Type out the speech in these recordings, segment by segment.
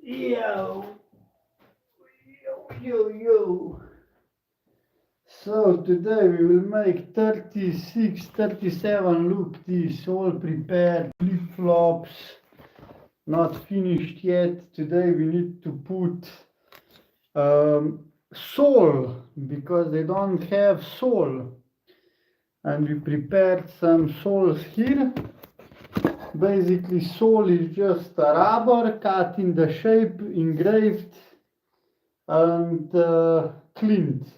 Yo, yo. So today we will make 36, 37 look these all prepared flip-flops, not finished yet. Today we need to put sole because they don't have sole. And we prepared some soles here. Basically sole is just a rubber cut in the shape, engraved and cleaned.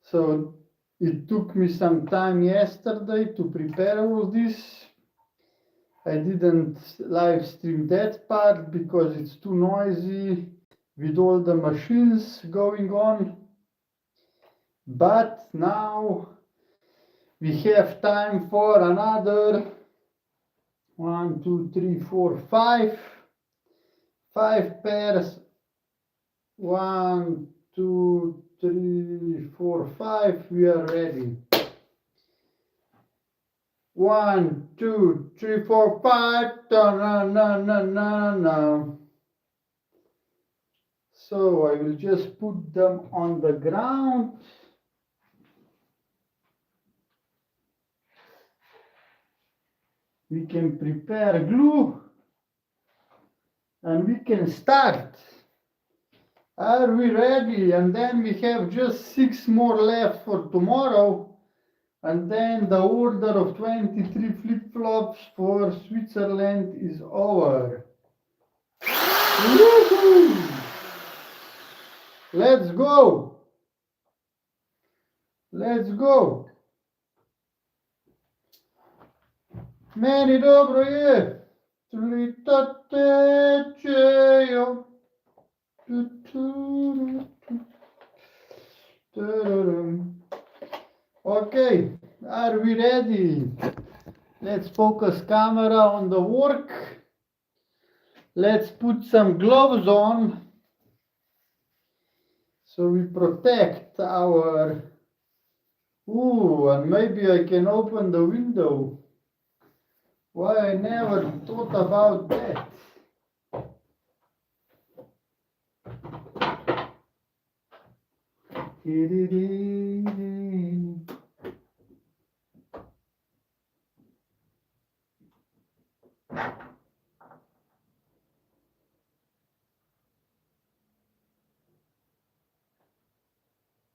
So it took me some time yesterday to prepare all this. I didn't live stream that part because it's too noisy with all the machines going on. But now we have time for another 1, 2, 3, 4, 5 pairs. 1, 2, 3, 4, 5. We are ready. 1, 2, 3, 4, 5. No. So I will just put them on the ground. We can prepare glue and we can start. Are we ready? And then we have just 6 more left for tomorrow. And then the order of 23 flip-flops for Switzerland is over. Woohoo! Let's go! Let's go! Meni dobro je! Teče. Okay, are we ready? Let's focus camera on the work. Let's put some gloves on so we protect our... Ooh, and maybe I can open the window. Why I never thought about that.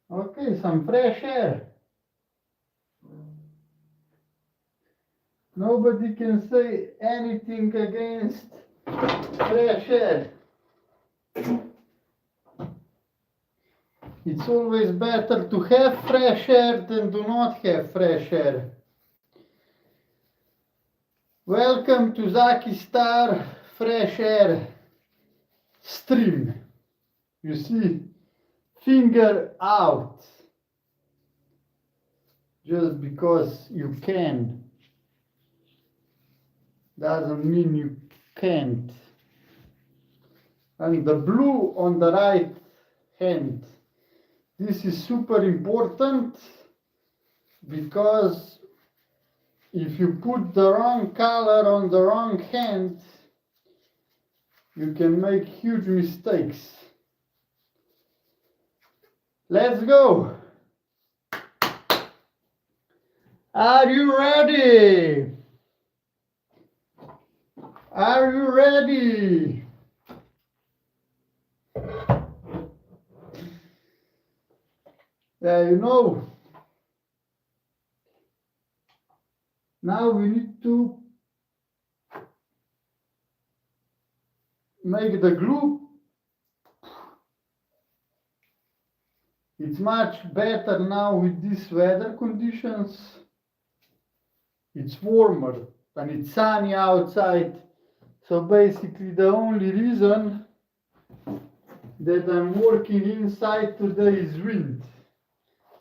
Okay, some fresh air. Nobody can say anything against fresh air. It's always better to have fresh air than to not have fresh air. Welcome to Zaki Star Fresh Air stream. You see, finger out. Just because you can doesn't mean you can't. And the blue on the right hand. This is super important because if you put the wrong color on the wrong hand, you can make huge mistakes. Let's go! Are you ready? Are you ready? You know, now we need to make the glue. It's much better now with these weather conditions. It's warmer and it's sunny outside. So basically the only reason that I'm working inside today is wind.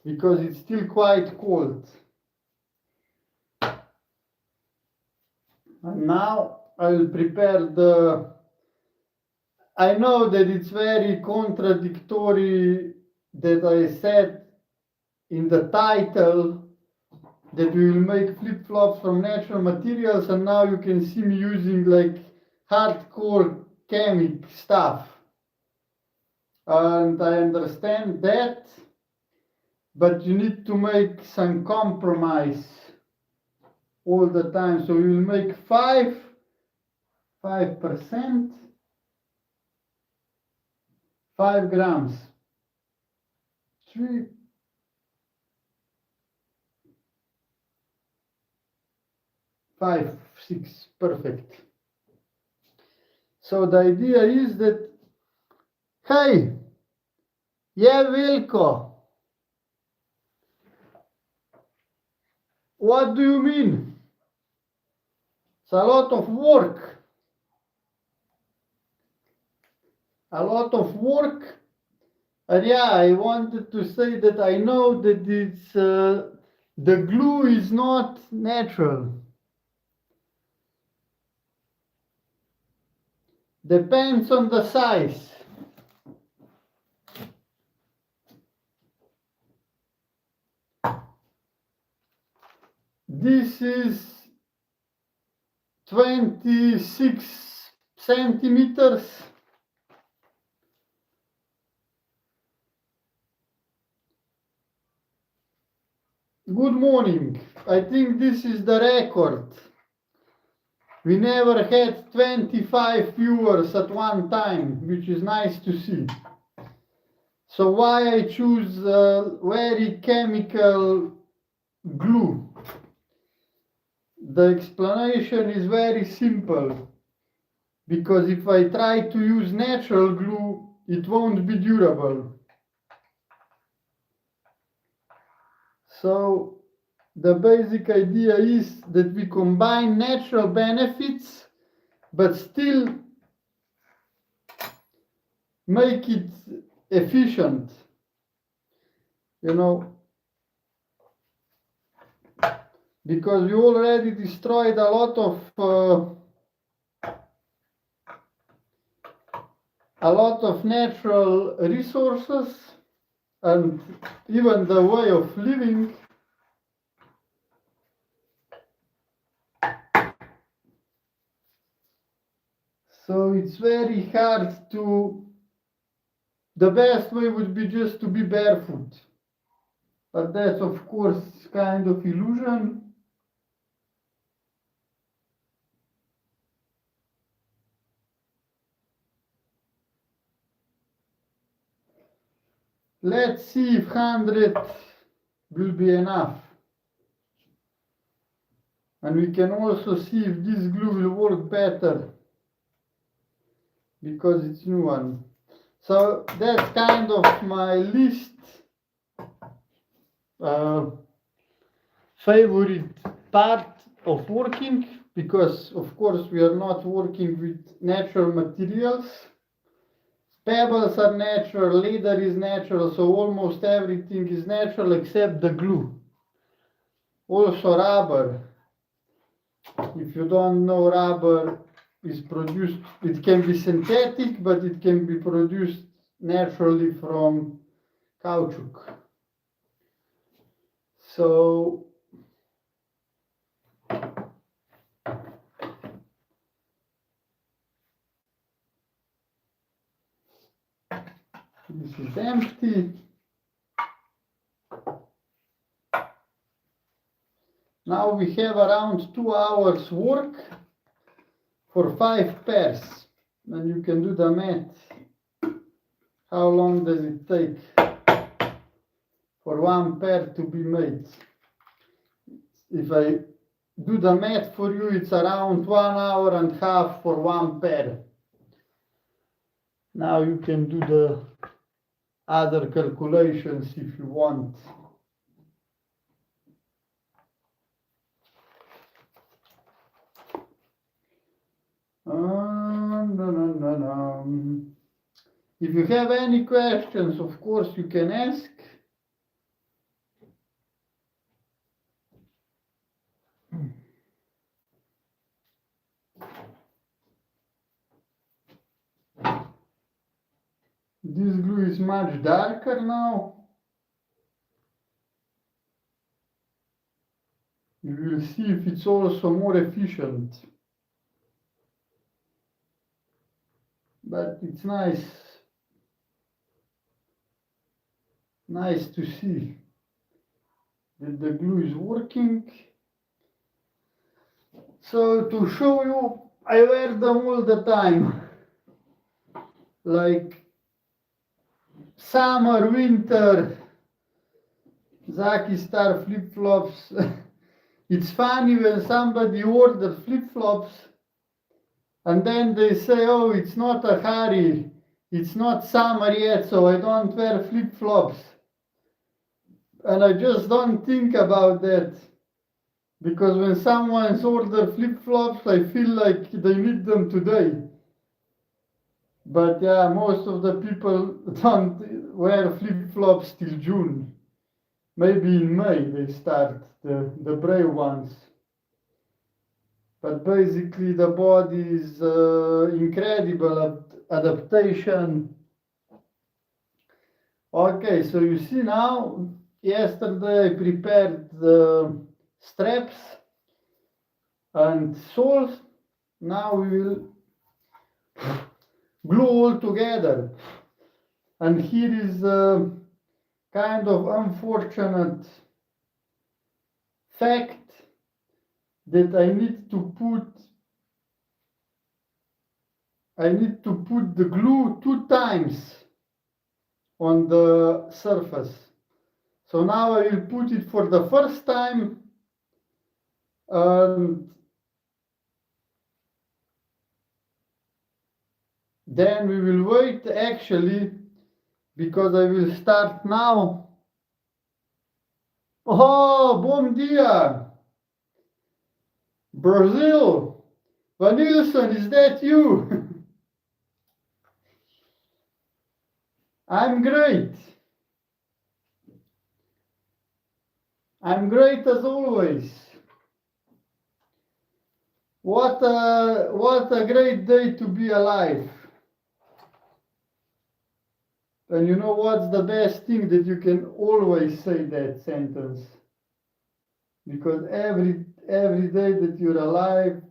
Because it's still quite cold. And now I will prepare the... I know that it's very contradictory that I said in the title that we will make flip-flops from natural materials, and now you can see me using like hardcore chemic stuff. And I understand that, but you need to make some compromise all the time. So you'll make 5%, 5 grams, 3, 5, 6, perfect. So the idea is that, hey, yeah, Vilko, what do you mean? It's a lot of work. A lot of work. And yeah, I wanted to say that I know that it's the glue is not natural. Depends on the size. This is 26 centimeters. Good morning. I think this is the record. We never had 25 viewers at one time, which is nice to see. So why I choose very chemical glue? The explanation is very simple. Because if I try to use natural glue, it won't be durable. So the basic idea is that we combine natural benefits, but still make it efficient. You know, because we already destroyed a lot of natural resources and even the way of living. So it's very hard to, the best way would be just to be barefoot. But that's of course kind of illusion. Let's see if 100 will be enough. And we can also see if this glue will work better, because it's new one. So that's kind of my least favorite part of working, because of course we are not working with natural materials. Pebbles are natural, leather is natural, so almost everything is natural except the glue. Also rubber. If you don't know, rubber is produced, it can be synthetic, but it can be produced naturally from caoutchouc. So this is empty. Now we have around 2 hours work for 5 pairs. And you can do the math. How long does it take for one pair to be made? If I do the math for you, it's around 1 hour and a half for one pair. Now you can do the other calculations if you want. If you have any questions, of course you can ask. This glue is much darker now. You will see if it's also more efficient. but it's nice to see that the glue is working. So to show you, I wear them all the time, like summer, winter, Zaki Star flip-flops. It's funny when somebody orders flip-flops and then they say, oh, it's not a hurry, it's not summer yet, so I don't wear flip-flops. And I just don't think about that. Because when someone's order flip-flops, I feel like they need them today. But yeah, most of the people don't wear flip-flops till June. Maybe in May they start, the brave ones. But basically the body is incredible adaptation. Okay, so you see now, yesterday I prepared the straps and soles. Now we will glue all together. And here is a kind of unfortunate fact that I need to put the glue 2 times on the surface. So now I will put it for the first time and then we will wait actually, because I will start now. Oh, bom dia! Brazil! Vanilson, is that you? I'm great. I'm great as always. What a great day to be alive. And you know what's the best thing? That you can always say that sentence. Because every day that you're alive,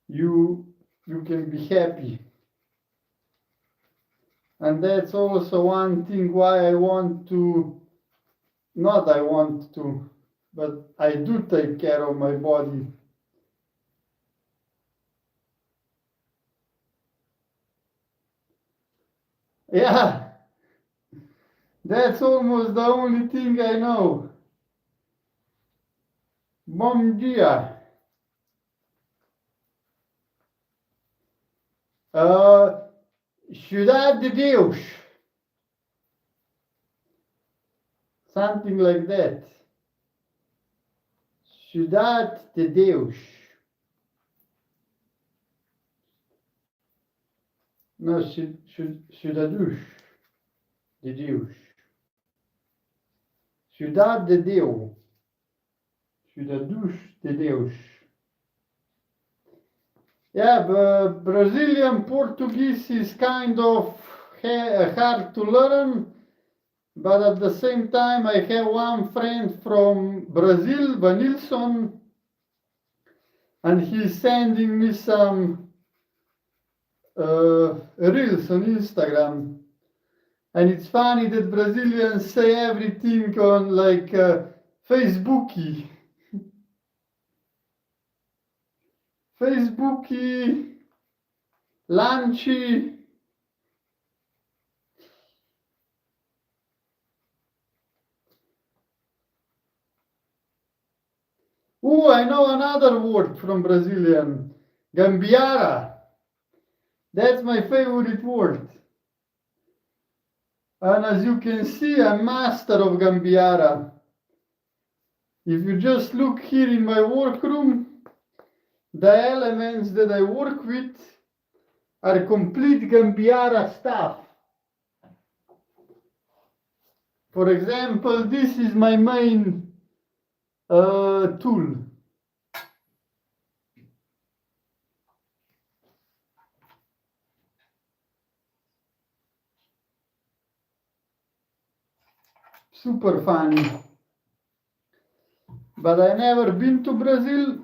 you can be happy. And that's also one thing why I want to, not I want to, but I do take care of my body. Yeah, that's almost the only thing I know. Bom dia. Cidade de Deus. Something like that. Cidade de Deus. No, Cidadus de Deus. Cidade de Deus. Cidadus de Deus. Yeah, but Brazilian Portuguese is kind of hard to learn, but at the same time I have one friend from Brazil, Vanilson, and he's sending me some reels on Instagram. And it's funny that Brazilians say everything on like Facebooky. Facebooky, lunchy. Oh, I know another word from Brazilian. Gambiarra. That's my favorite word. And as you can see, I'm master of Gambiarra. If you just look here in my workroom, the elements that I work with are complete Gambiarra stuff. For example, this is my main tool. Super funny. But I never been to Brazil.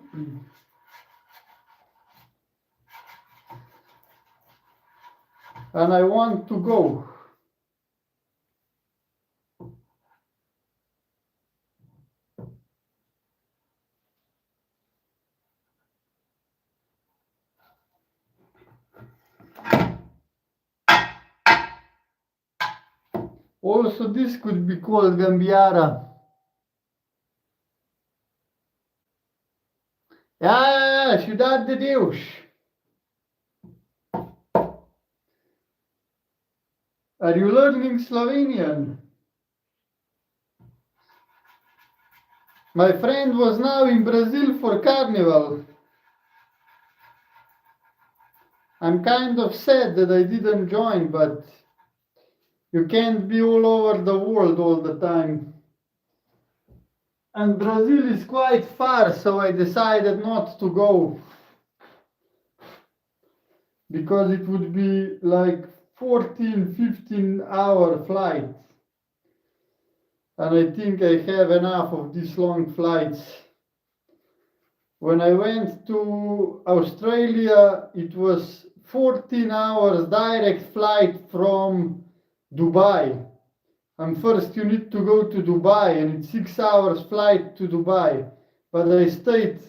and I want to go. Also, this could be called Gambiara. Cidade de Deus. Are you learning Slovenian? My friend was now in Brazil for carnival. I'm kind of sad that I didn't join, but you can't be all over the world all the time. And Brazil is quite far, so I decided not to go. Because it would be like 14-15 hour flight. And I think I have enough of these long flights. When I went to Australia, it was 14 hours direct flight from Dubai. And first you need to go to Dubai, and it's 6 hours flight to Dubai. But I stayed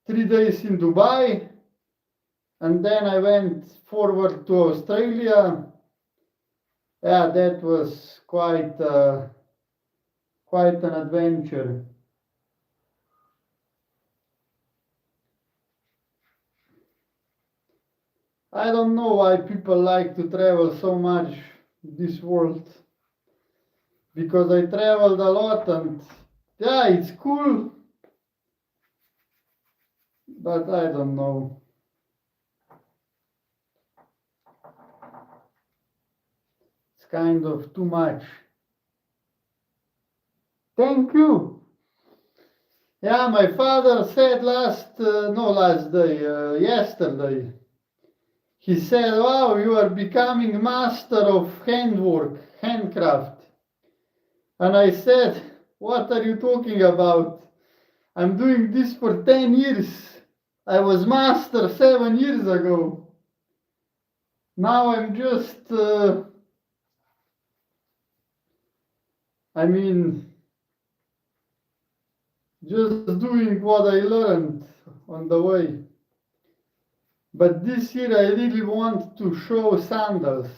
3 days in Dubai, and then I went forward to Australia. Yeah, that was quite an adventure. I don't know why people like to travel so much in this world. Because I traveled a lot, and yeah, it's cool. But I don't know. It's kind of too much. Thank you. Yeah, my father said yesterday. He said, wow, you are becoming master of handcraft. And I said, what are you talking about? I'm doing this for 10 years. I was master 7 years ago. Now I'm just, just doing what I learned on the way. But this year I really want to show sandals.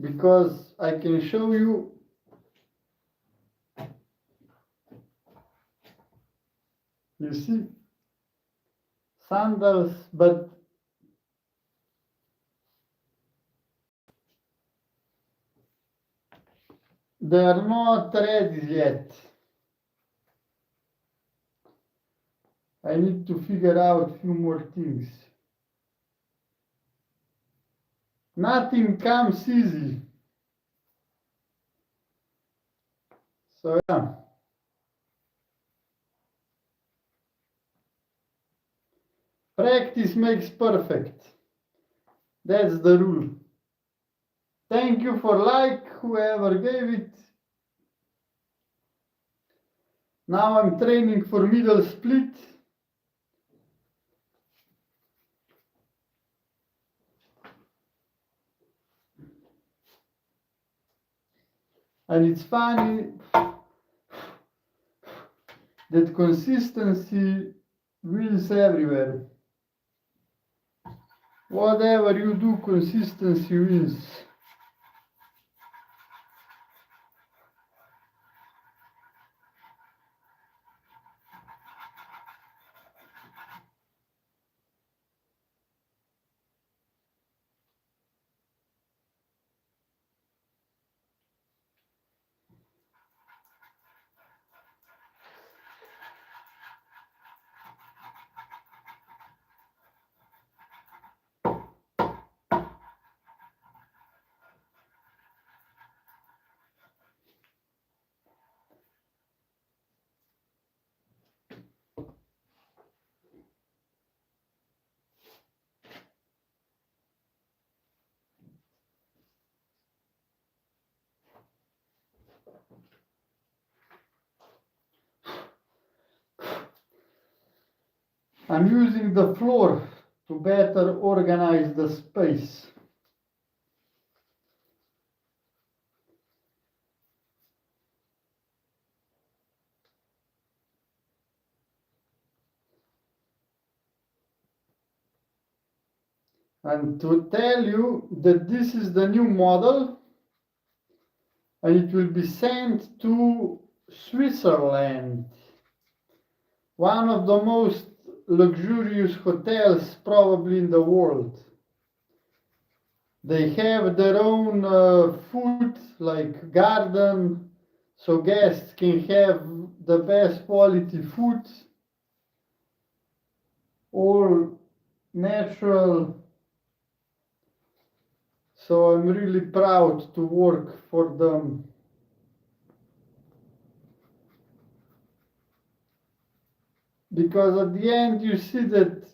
Because I can show you see, sandals, but they are not ready yet. I need to figure out a few more things. Nothing comes easy. So yeah. Practice makes perfect. That's the rule. Thank you for whoever gave it. Now I'm training for middle split. And it's funny that consistency wins everywhere. Whatever you do, consistency wins. I'm using the floor to better organize the space. and to tell you that this is the new model and it will be sent to Switzerland, one of the most luxurious hotels probably in the world. They have their own food, like garden, so guests can have the best quality food, all natural. So I'm really proud to work for them. Because at the end you see that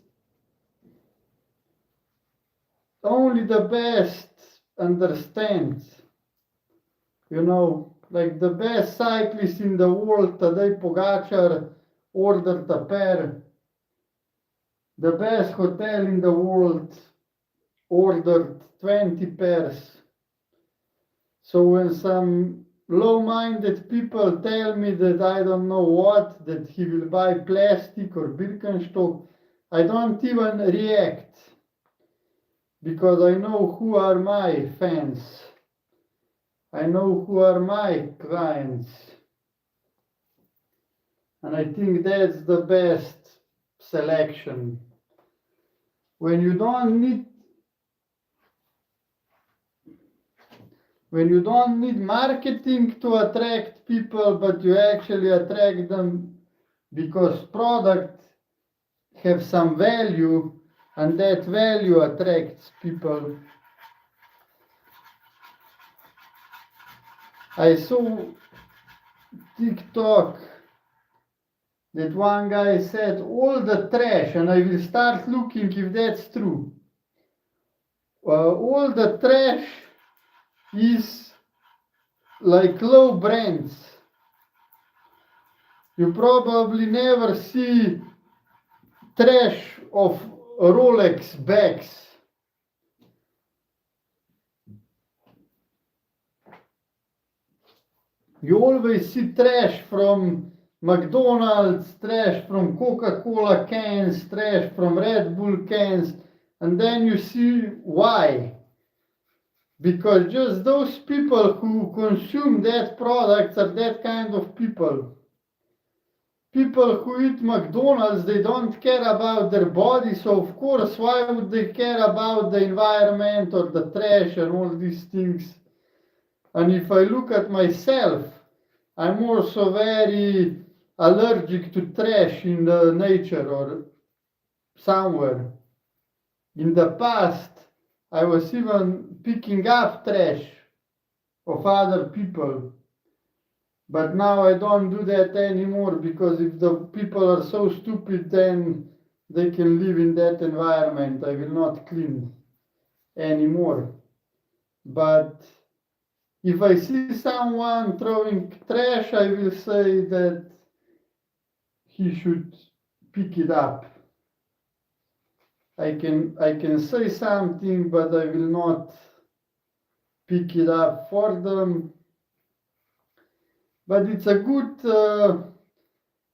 only the best understands. You know, like the best cyclist in the world, Tadej Pogacar, ordered a pair. The best hotel in the world ordered 20 pairs. So when some low-minded people tell me that I don't know what, that he will buy plastic or Birkenstock, I don't even react. Because I know who are my fans. I know who are my clients. And I think that's the best selection. When you don't need marketing to attract people, but you actually attract them because product have some value and that value attracts people. I saw TikTok that one guy said all the trash, and I will start looking if that's true. All the trash is like low brands. You probably never see trash of Rolex bags. You always see trash from McDonald's, trash from Coca-Cola cans, trash from Red Bull cans, and then you see why. Because just those people who consume that product are that kind of people. People who eat McDonald's, they don't care about their body, so of course, why would they care about the environment or the trash and all these things? And if I look at myself, I'm also very allergic to trash in the nature or somewhere. In the past, I was even picking up trash of other people. But now I don't do that anymore because if the people are so stupid, then they can live in that environment. I will not clean anymore. But if I see someone throwing trash, I will say that he should pick it up. I can say something, but I will not pick it up for them. But it's a good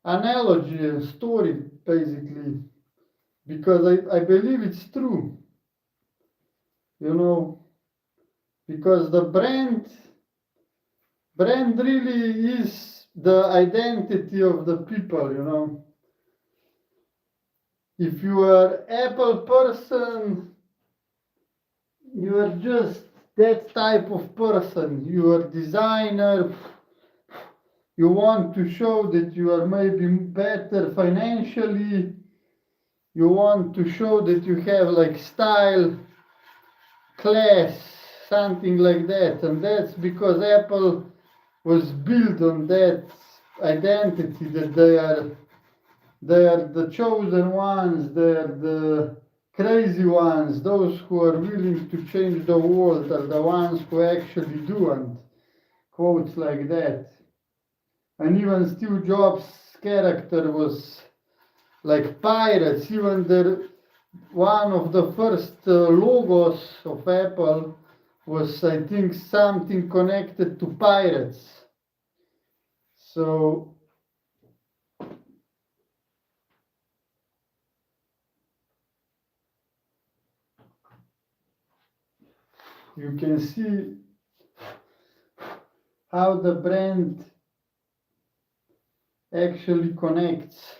analogy, a story, basically, because I believe it's true. You know, because the brand really is the identity of the people, you know. If you are Apple person, you are just that type of person. You are designer. You want to show that you are maybe better financially. You want to show that you have like style, class, something like that. And that's because Apple was built on that identity that they are the chosen ones, they're the crazy ones, those who are willing to change the world are the ones who actually do, and quotes like that. And even Steve Jobs' character was like pirates. Even one of the first logos of Apple was, I think, something connected to pirates. So you can see how the brand actually connects.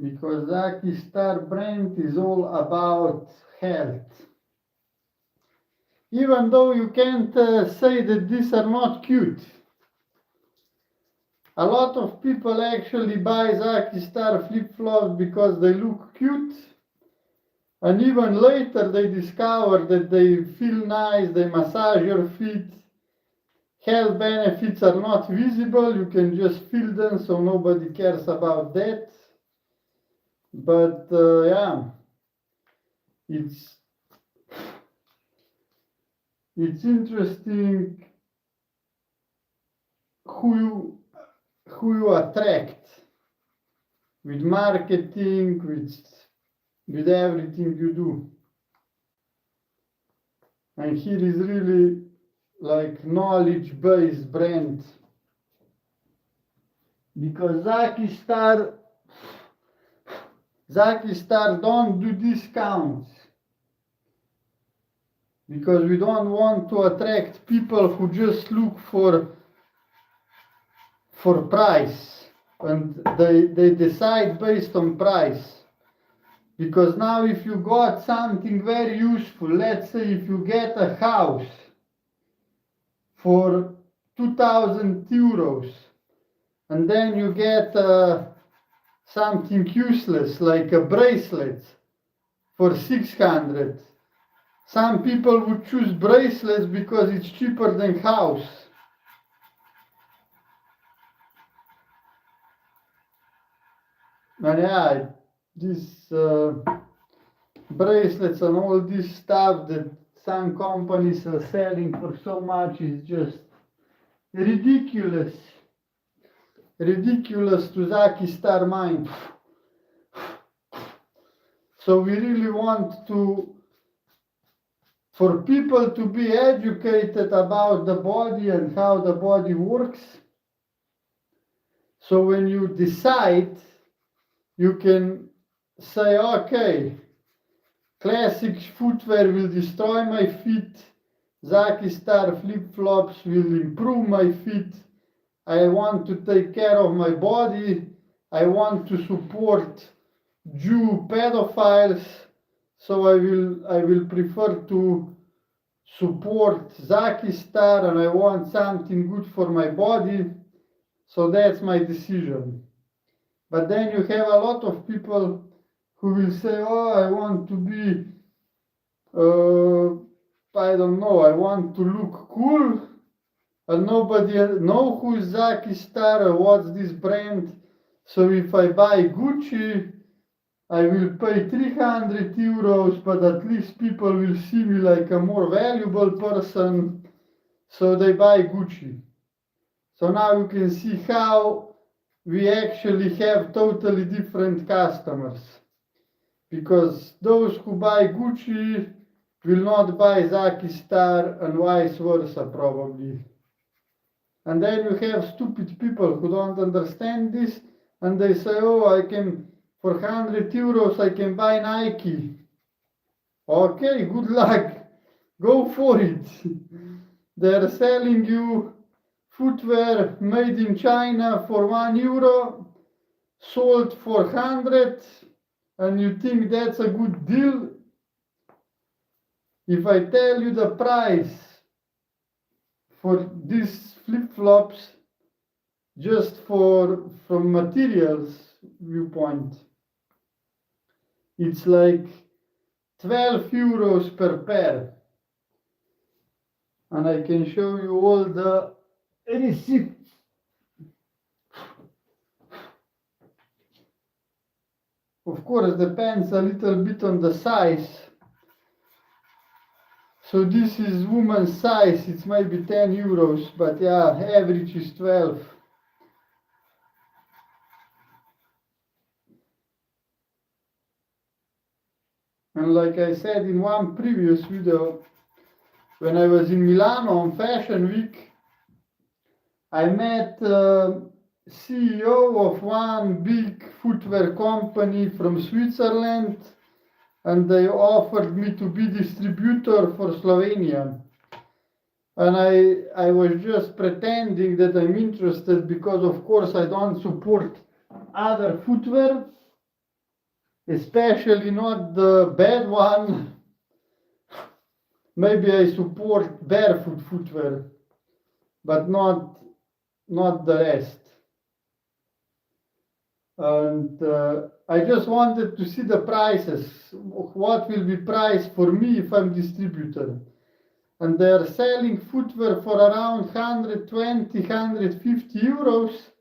Because Zaki Star brand is all about health. Even though you can't say that these are not cute. A lot of people actually buy Zaki Star flip-flops because they look cute. And even later they discover that they feel nice, they massage your feet. Health benefits are not visible, you can just feel them, so nobody cares about that. But yeah, it's interesting who you attract with marketing, with everything you do. And here is really like knowledge-based brand, because Zaki Star don't do discounts, because we don't want to attract people who just look for price, and they decide based on price. Because now if you got something very useful, let's say if you get a house for 2,000 euros, and then you get something useless like a bracelet for 600. Some people would choose bracelets because it's cheaper than house. And yeah, these bracelets and all this stuff that some companies are selling for so much is just ridiculous. Ridiculous to Zaki Star mind. So we really want for people to be educated about the body and how the body works. So when you decide, you can say, okay, classic footwear will destroy my feet, Zaki Star flip-flops will improve my feet, I want to take care of my body, I want to support Jew pedophiles, so I will prefer to support Zaki Star, and I want something good for my body, so that's my decision. But then you have a lot of people who will say, oh, I want to be, I don't know, I want to look cool, and nobody know who's Zaki Star or what's this brand, so if I buy Gucci, I will pay 300 euros, but at least people will see me like a more valuable person, so they buy Gucci. So now you can see how we actually have totally different customers, because those who buy Gucci will not buy Zaki Star, and vice versa probably. And then you have stupid people who don't understand this, and they say, oh, I can, for 100 euros I can buy Nike. Okay, good luck, go for it. They're selling you footwear made in China for €1, sold for 100, and you think that's a good deal? If I tell you the price for these flip-flops, just from materials viewpoint, it's like 12 euros per pair, and I can show you all the receipts. Of course, depends a little bit on the size. So this is woman's size, it's maybe 10 euros, but yeah, average is 12. And like I said in one previous video, when I was in Milano on Fashion Week, I met CEO of one big footwear company from Switzerland, and they offered me to be distributor for Slovenia. And I was just pretending that I'm interested because, of course, I don't support other footwear, especially not the bad one. Maybe I support barefoot footwear, but not the rest. And I just wanted to see the prices. What will be price for me if I'm distributor? And they're selling footwear for around 120, 150 euros.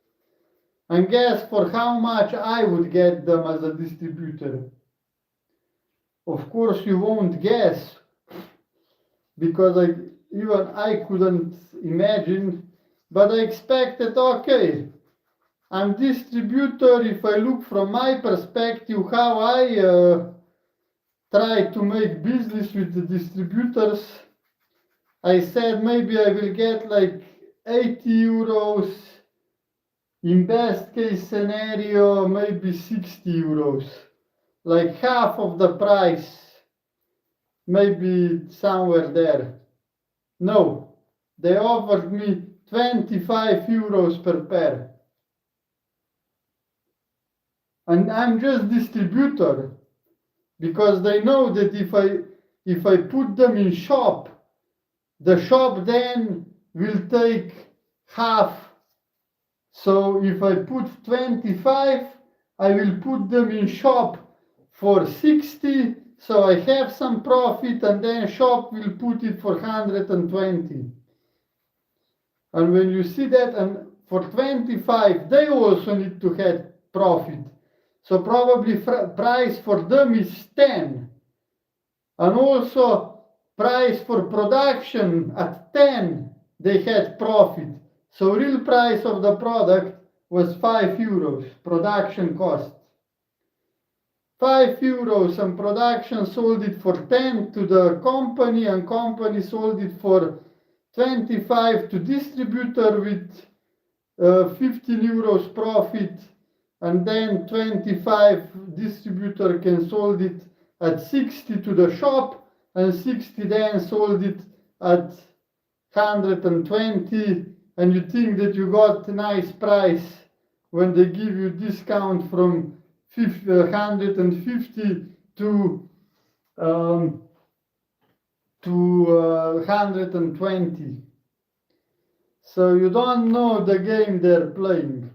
And guess for how much I would get them as a distributor? Of course you won't guess, because even I couldn't imagine, but I expected, okay, I'm distributor. If I look from my perspective how I try to make business with the distributors, I said maybe I will get like 80 euros, in best case scenario maybe 60 euros, like half of the price, maybe somewhere there. No, they offered me 25 euros per pair. And I'm just distributor, because they know that if I put them in shop, the shop then will take half. So if I put 25, I will put them in shop for 60, so I have some profit, and then shop will put it for 120. And when you see that, and for 25, they also need to have profit. So probably price for them is 10. And also price for production at 10, they had profit. So real price of the product was 5 euros, production cost. 5 euros, and production sold it for 10 to the company, and company sold it for 25 to distributor with 15 euros profit, and then 25 distributor can sold it at 60 to the shop, and 60 then sold it at 120, and you think that you got a nice price when they give you discount from 150 to 120. So you don't know the game they're playing.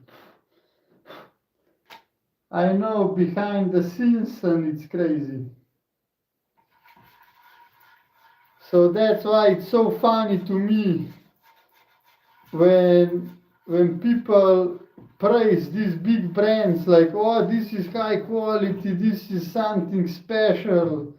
I know behind the scenes, and it's crazy. So that's why it's so funny to me when people praise these big brands, like, oh, this is high quality, this is something special.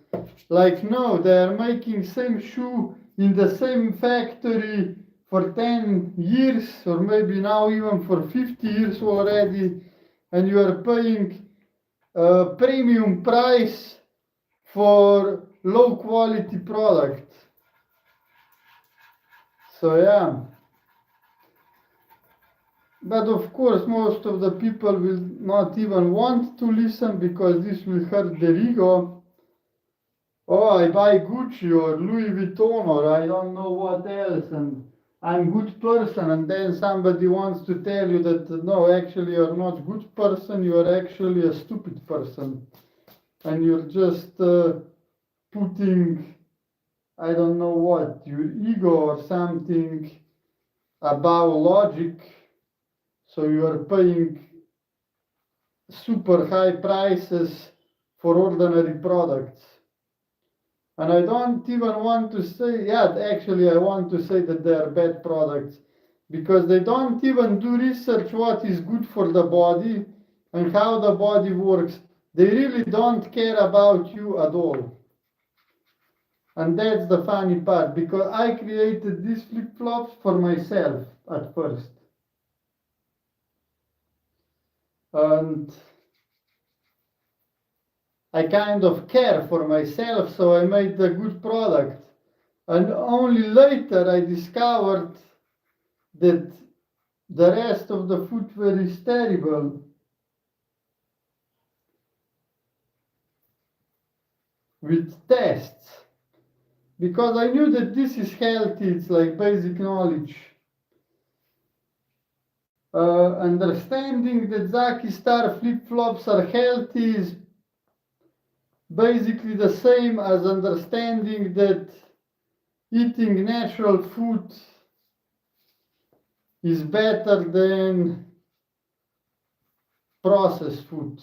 Like, no, they are making same shoe in the same factory for 10 years, or maybe now even for 50 years already, and you are paying a premium price for low quality product. So yeah. But of course, most of the people will not even want to listen, because this will hurt their ego. Oh, I buy Gucci or Louis Vuitton or I don't know what else, and I'm good person, and then somebody wants to tell you that no, actually you're not good person, you are actually a stupid person, and you're just putting, I don't know what, your ego or something above logic, so you are paying super high prices for ordinary products. And I don't even want to say, yeah, actually I want to say that they are bad products, because they don't even do research what is good for the body and how the body works. They really don't care about you at all. And that's the funny part, because I created these flip-flops for myself at first. And I kind of care for myself, so I made a good product. And only later I discovered that the rest of the footwear is terrible. With tests. Because I knew that this is healthy, it's like basic knowledge. Understanding that Zaki Star flip-flops are healthy is basically the same as understanding that eating natural food is better than processed food.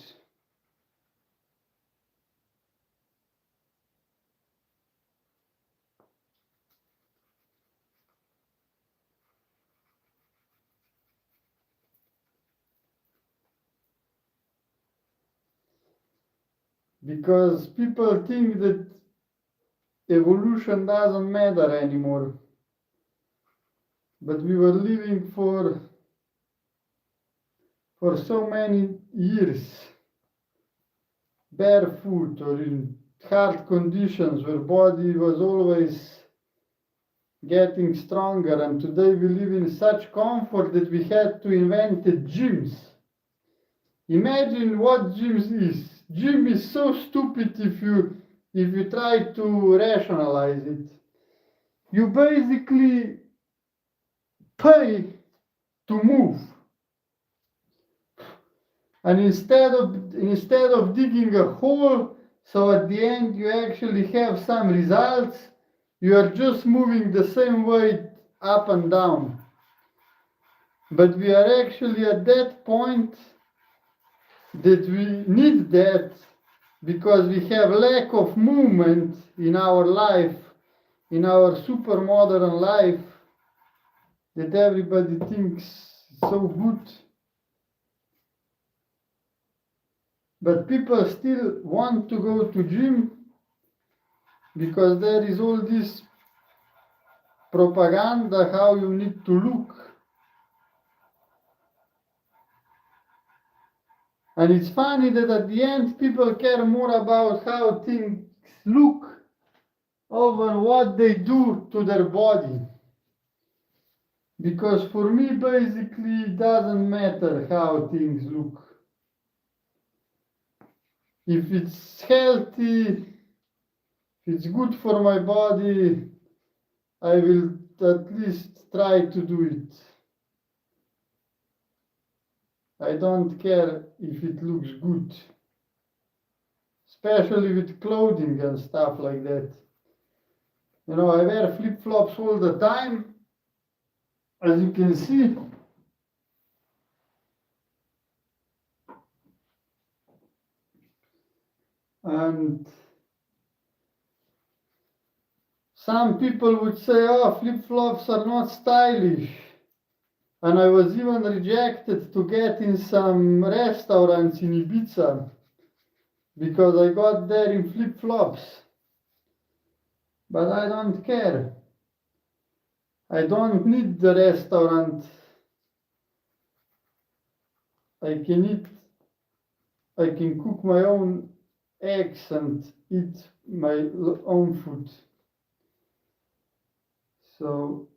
Because people think that evolution doesn't matter anymore. But we were living for so many years barefoot or in hard conditions where body was always getting stronger, and today we live in such comfort that we had to invent gyms. Imagine what gyms is. Gym is so stupid if you try to rationalize it. You basically pay to move. And instead of digging a hole, so at the end you actually have some results, you are just moving the same weight up and down. But we are actually at that point that we need that because we have lack of movement in our life, in our super modern life, that everybody thinks so good. But people still want to go to gym because there is all this propaganda how you need to look. And it's funny that at the end people care more about how things look over what they do to their body. Because for me basically it doesn't matter how things look. If it's healthy, if it's good for my body, I will at least try to do it. I don't care if it looks good. Especially with clothing and stuff like that. You know, I wear flip-flops all the time, as you can see. And some people would say, oh, flip-flops are not stylish. And I was even rejected to get in some restaurants in Ibiza because I got there in flip-flops. But I don't care. I don't need the restaurant. I can cook my own eggs and eat my own food. So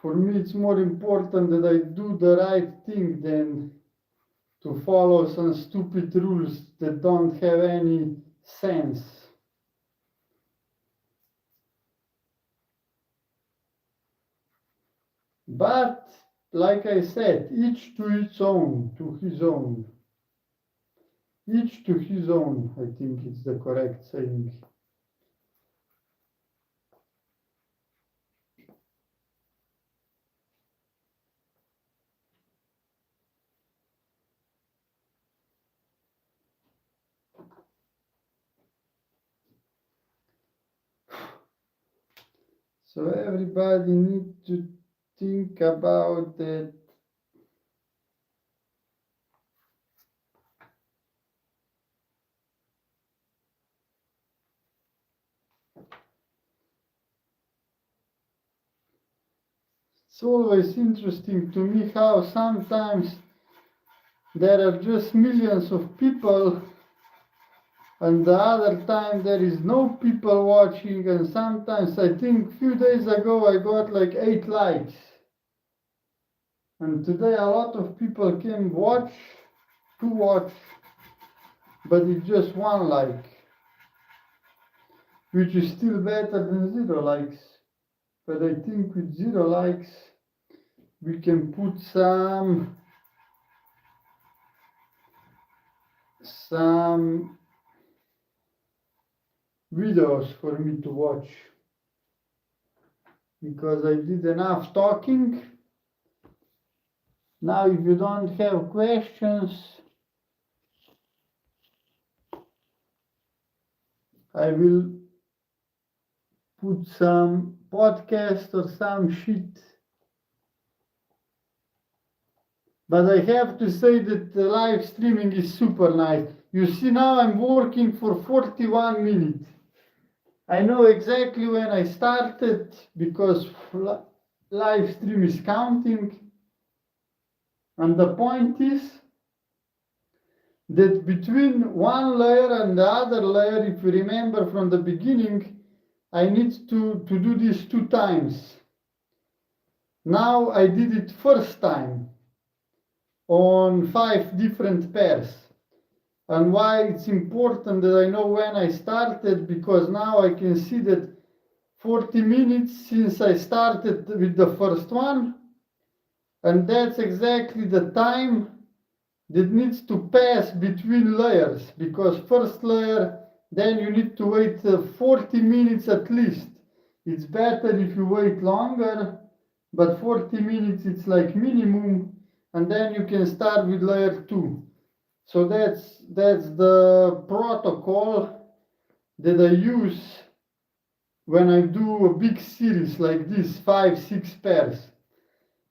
for me it's more important that I do the right thing than to follow some stupid rules that don't have any sense. But like I said, each to its own, to his own. Each to his own, I think it's the correct saying. So everybody needs to think about that. It's always interesting to me how sometimes there are just millions of people and the other time there is no people watching, and sometimes I think few days ago I got like 8 likes. And today a lot of people came to watch, but it's just 1 like, which is still better than 0 likes. But I think with 0 likes we can put some videos for me to watch, because I did enough talking. Now if you don't have questions, I will put some podcast or some shit. But I have to say that the live streaming is super nice. You see, now I'm working for 41 minutes. I know exactly when I started because live stream is counting. And the point is that between one layer and the other layer, if you remember from the beginning, I need to do this 2 times. Now I did it first time on 5 different pairs. And why it's important that I know when I started, because now I can see that 40 minutes since I started with the first one, and that's exactly the time that needs to pass between layers, because first layer, then you need to wait 40 minutes at least. It's better if you wait longer, but 40 minutes it's like minimum, and then you can start with layer 2. So that's the protocol that I use when I do a big series like this, 5-6 pairs.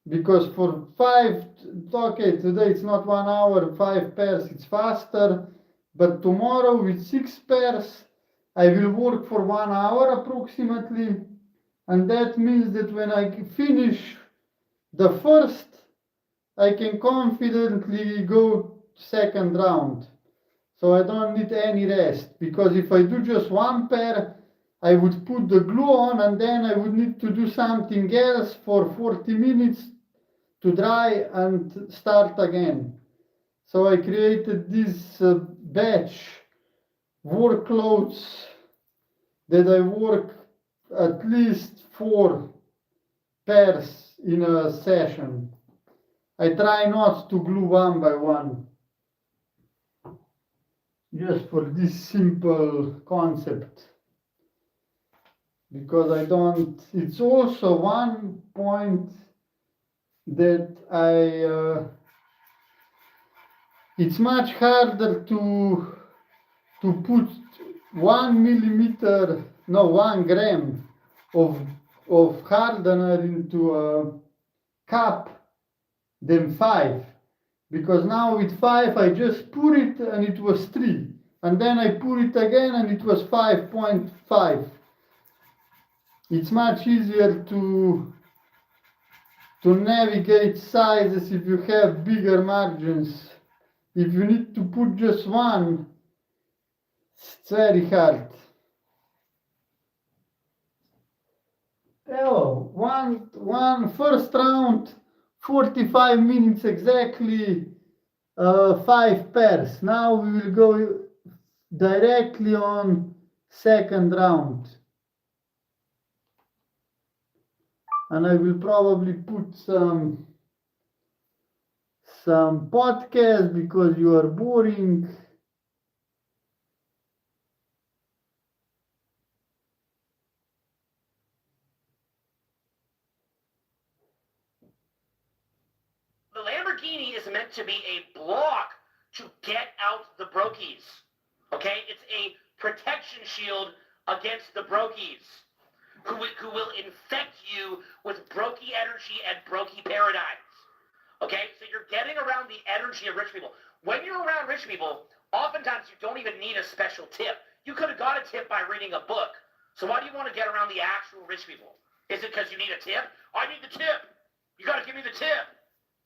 Because for 5, okay, today it's not 1 hour, 5 pairs, it's faster. But tomorrow with 6 pairs, I will work for 1 hour approximately. And that means that when I finish the first, I can confidently go second round. So I don't need any rest, because if I do just 1 pair, I would put the glue on and then I would need to do something else for 40 minutes to dry and start again. So I created this batch workloads that I work at least 4 pairs in a session. I try not to glue one by one, just for this simple concept, because I don't, it's also one point that it's much harder to put 1 millimeter, no, 1 gram of hardener into a cup than 5. Because now with 5 I just put it and it was 3. And then I put it again and it was 5.5. It's much easier to navigate sizes if you have bigger margins. If you need to put just 1, it's very hard. Oh, one first round, 45 minutes exactly, 5 pairs. Now we will go directly on second round. And I will probably put some podcast because you are boring. The Lamborghini is meant to be a block to get out the brokies. Okay? It's a protection shield against the brokies who will infect you with brokey energy and brokey paradigms. Okay? So you're getting around the energy of rich people. When you're around rich people, oftentimes you don't even need a special tip. You could have got a tip by reading a book. So why do you want to get around the actual rich people? Is it because you need a tip? I need the tip. You got to give me the tip.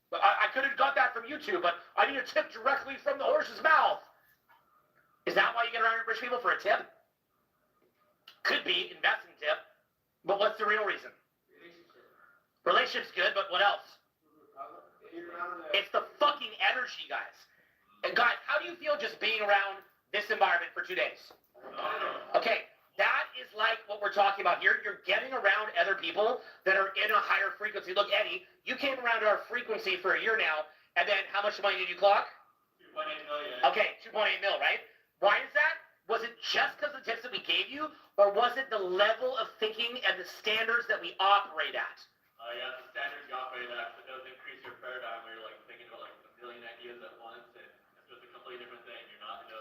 But I could have got that from YouTube, but I need a tip directly from the horse's mouth. Is that why you get around rich people, for a tip? Could be investing tip, but what's the real reason? Relationship's good, but what else? It's the fucking energy, guys. And guys, how do you feel just being around this environment for 2 days? Okay, that is like what we're talking about here. You're getting around other people that are in a higher frequency. Look, Eddie, you came around our frequency for a year now, and then how much money did you clock? 2.8 million. Okay, 2.8 mil, right? Why is that? Was it just because of the tips that we gave you, or was it the level of thinking and the standards that we operate at? Yeah, the standards you operate at, but it does increase your paradigm where you're like thinking about like a million ideas at once, and it's just a completely different thing. You're not in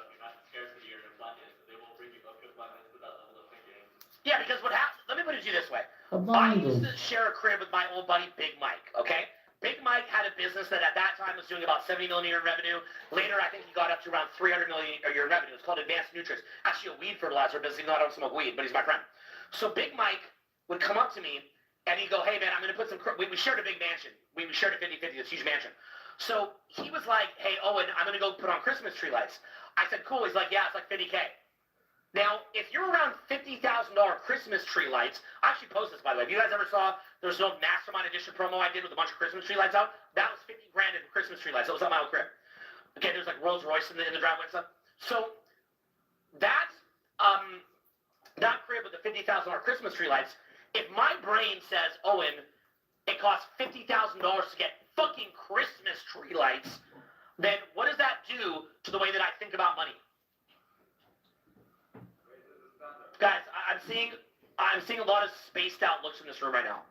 scarcity or in abundance, so they will bring you up to abundance with that level of thinking. Yeah, because what happens, let me put it to you this way. I Abundance. used to share a crib with my old buddy Big Mike, okay? Big Mike had a business that at that time was doing about 70 million a year in revenue. Later, I think he got up to around 300 million a year in revenue. It's called Advanced Nutrients. Actually, a weed fertilizer business, even though I don't smoke weed, but he's my friend. So Big Mike would come up to me, and he'd go, hey, man, I'm going to put some, we shared a big mansion. We shared a 50-50, this huge mansion. So he was like, hey, Owen, I'm going to go put on Christmas tree lights. I said, cool. He's like, yeah, it's like 50K. Now, if you're around $50,000 Christmas tree lights, I actually post this, by the way. If you guys ever saw, there's no Mastermind Edition promo I did with a bunch of Christmas tree lights out, that was 50 grand in Christmas tree lights. That was on my old crib. Okay, there's like Rolls Royce in the driveway and stuff. So that crib with the $50,000 Christmas tree lights, if my brain says, Owen, it costs $50,000 to get fucking Christmas tree lights, then what does that do to the way that I think about money? Guys, I'm seeing a lot of spaced out looks in this room right now.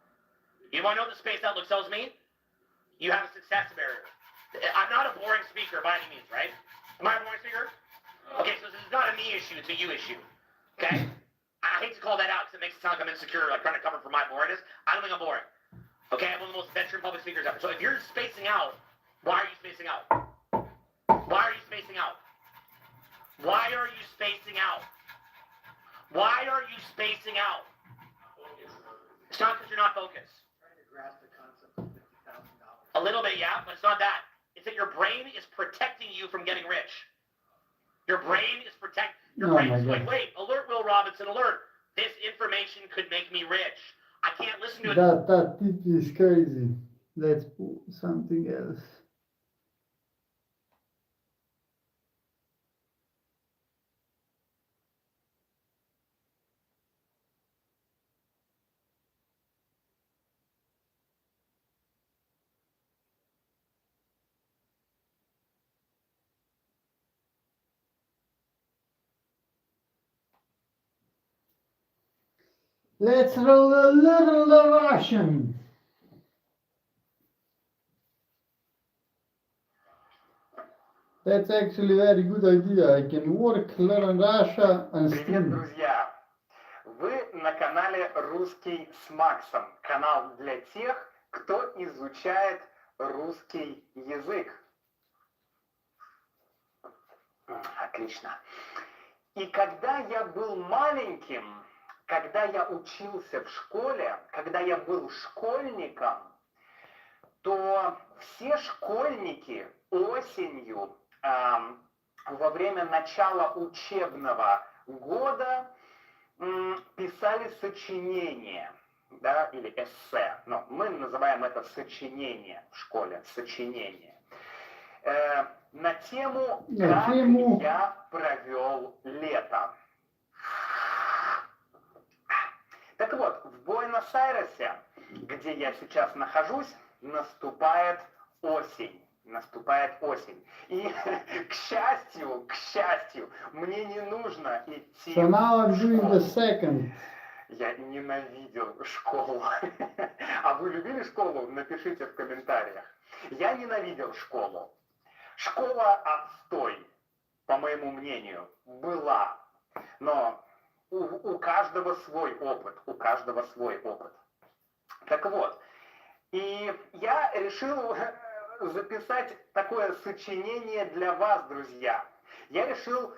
You want to know what the spaced out look tells me? You have a success barrier. I'm not a boring speaker by any means, right? Am I a boring speaker? Okay, so this is not a me issue, it's a you issue. Okay? I hate to call that out because it makes it sound like I'm insecure, like trying to cover for my boringness. I don't think I'm boring. Okay, I'm one of the most veteran public speakers ever. So if you're spacing out, why are you spacing out? Why are you spacing out? Why are you spacing out? Why are you spacing out? It's not because you're not focused. Trying to grasp the concept of $50,000. A little bit, yeah, but it's not that. It's that your brain is protecting you from getting rich. Your brain is Your brain is going, wait, alert, Will Robinson, alert. This information could make me rich. I can't listen to it. That tip is crazy. Let's put something else. Let's roll a little Russian. That's actually a very good idea. I can work, learn Russia and Привет, stream. друзья! Вы на канале «Русский с Максом». Канал для тех, кто изучает русский язык. Отлично. И когда я был маленьким, когда я учился в школе, когда я был школьником, то все школьники осенью во время начала учебного года писали сочинение, да, или эссе. Но мы называем это сочинение в школе, сочинение. На тему «Как я провел лето». Так вот, в Буэнос-Айресе, где я сейчас нахожусь, наступает осень. Наступает осень. И, к счастью, мне не нужно идти So now I'm в doing школу. the second. Я ненавидел школу. А вы любили школу? Напишите в комментариях. Я ненавидел школу. Школа отстой, по моему мнению, была. Но у каждого свой опыт. У каждого свой опыт. Так вот. И я решил записать такое сочинение для вас, друзья. Я решил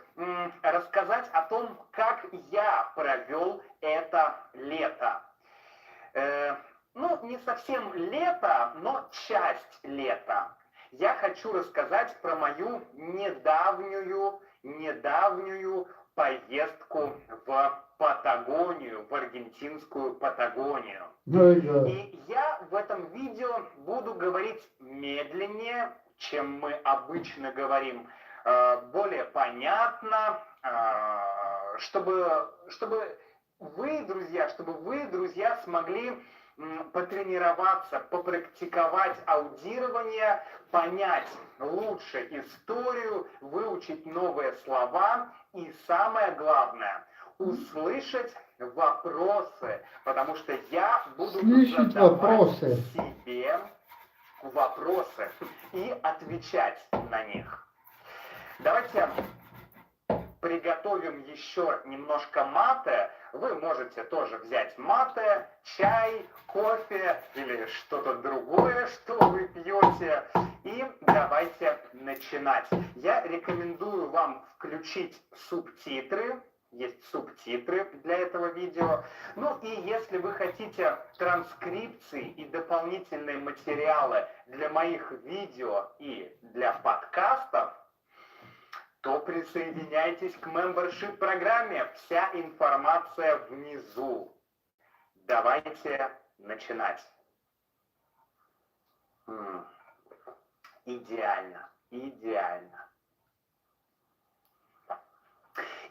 рассказать о том, как я провел это лето. ну, не совсем лето, но часть лета. Я хочу рассказать про мою недавнюю поездку в Патагонию, в аргентинскую Патагонию. Very good. И я в этом видео буду говорить медленнее, чем мы обычно говорим, более понятно, чтобы вы, друзья, смогли потренироваться, попрактиковать аудирование, понять лучше историю, выучить новые слова и, самое главное, услышать вопросы, потому что я буду Слышать задавать вопросы. себе вопросы и отвечать на них. Давайте приготовим еще немножко мате. Вы можете тоже взять мате, чай, кофе или что-то другое, что вы пьете. И давайте начинать. Я рекомендую вам включить субтитры. Есть субтитры для этого видео. Ну и если вы хотите транскрипции и дополнительные материалы для моих видео и для подкастов, то присоединяйтесь к membership программе. Вся информация внизу. Давайте начинать. Идеально.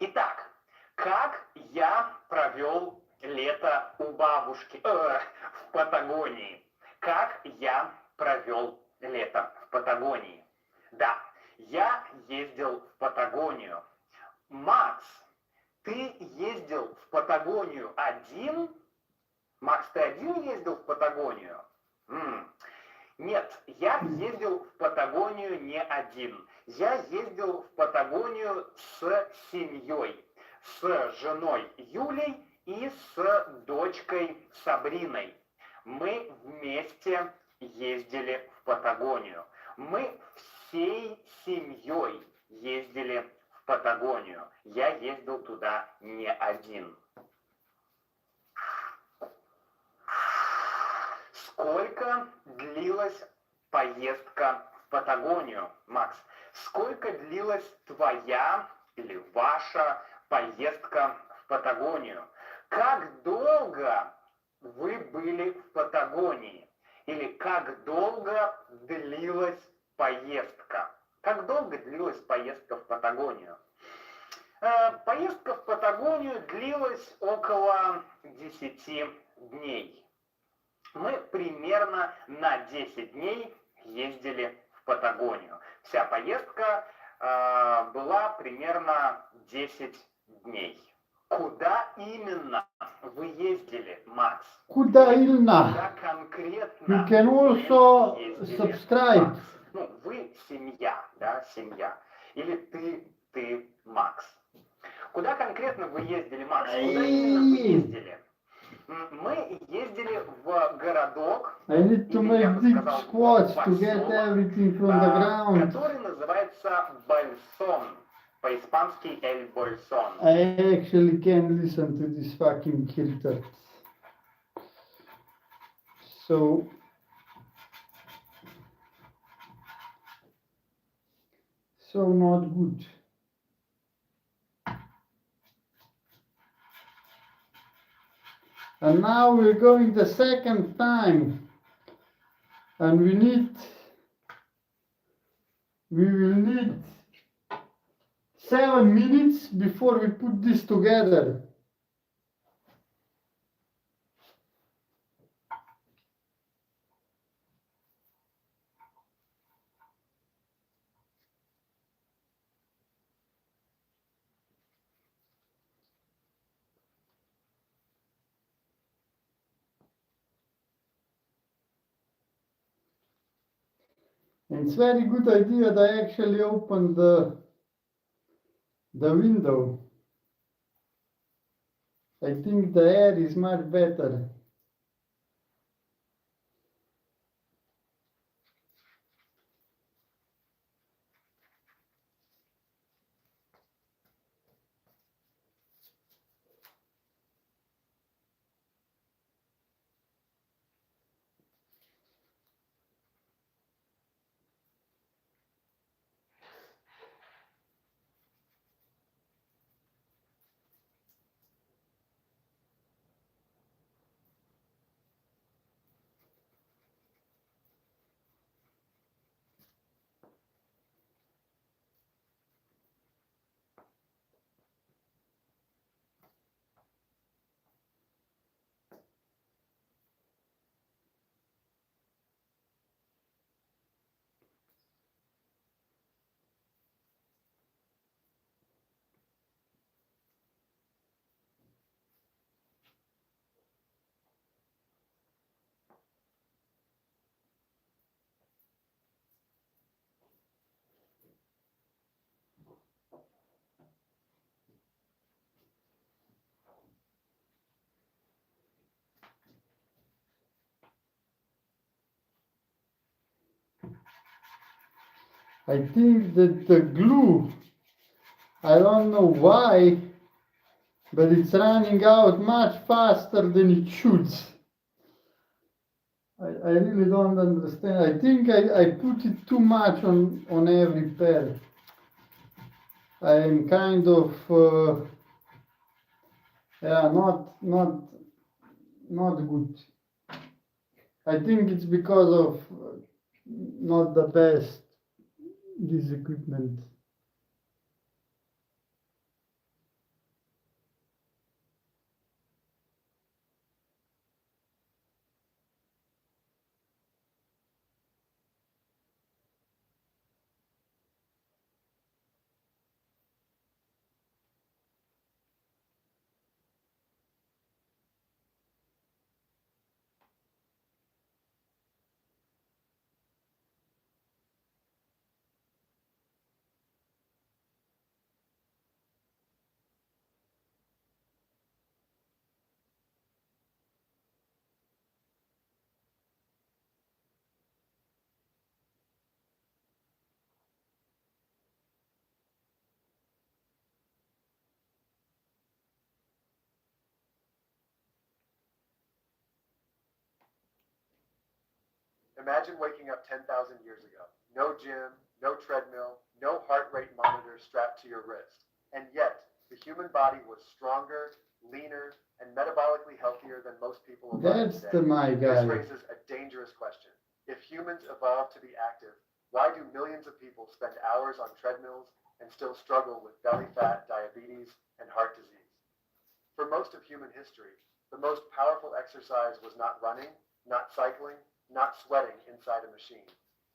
Итак, как я провел лето у бабушки в Патагонии? Как я провел лето в Патагонии? Да, я ездил в Патагонию. Макс, ты ездил в Патагонию один? Макс, ты один ездил в Патагонию? Нет, я ездил в Патагонию не один. Я ездил в Патагонию с семьей, с женой Юлей и с дочкой Сабриной. Мы вместе ездили в Патагонию. Мы всей семьей ездили в Патагонию. Я ездил туда не один. Сколько длилась поездка в Патагонию, Макс? Сколько длилась твоя или ваша поездка в Патагонию? Как долго вы были в Патагонии? Или как долго длилась поездка? Как долго длилась поездка в Патагонию? Поездка в Патагонию длилась около 10 дней. Мы примерно на 10 дней ездили в Патагонию. Вся поездка была примерно 10 дней. Куда именно вы ездили, Макс? Куда именно? Куда конкретно You can вы also ездили, subscribe. Макс? Ну, вы семья, да, семья. Или ты, Макс. Куда конкретно вы ездили, Макс? Куда именно вы ездили? Мы ездили в городок, I need to или я make бы deep сказал, squats to get поселок, everything from the ground. который называется Бальсон. По-испански Эль Больсон. I actually can't listen to this fucking kilter. So not good. And now we're going the second time, and we will need 7 minutes before we put this together. And it's very good idea that I actually opened the window. I think the air is much better. I think that the glue, I don't know why, but it's running out much faster than it should. I really don't understand. I think I put it too much on every pair. I am kind of yeah, not good. I think it's because of not the best this equipment. Imagine waking up 10,000 years ago. No gym, no treadmill, no heart rate monitor strapped to your wrist. And yet, the human body was stronger, leaner, and metabolically healthier than most people alive That's today. my This guy. raises a dangerous question. If humans evolved to be active, why do millions of people spend hours on treadmills and still struggle with belly fat, diabetes, and heart disease? For most of human history, the most powerful exercise was not running, not cycling, not sweating inside a machine.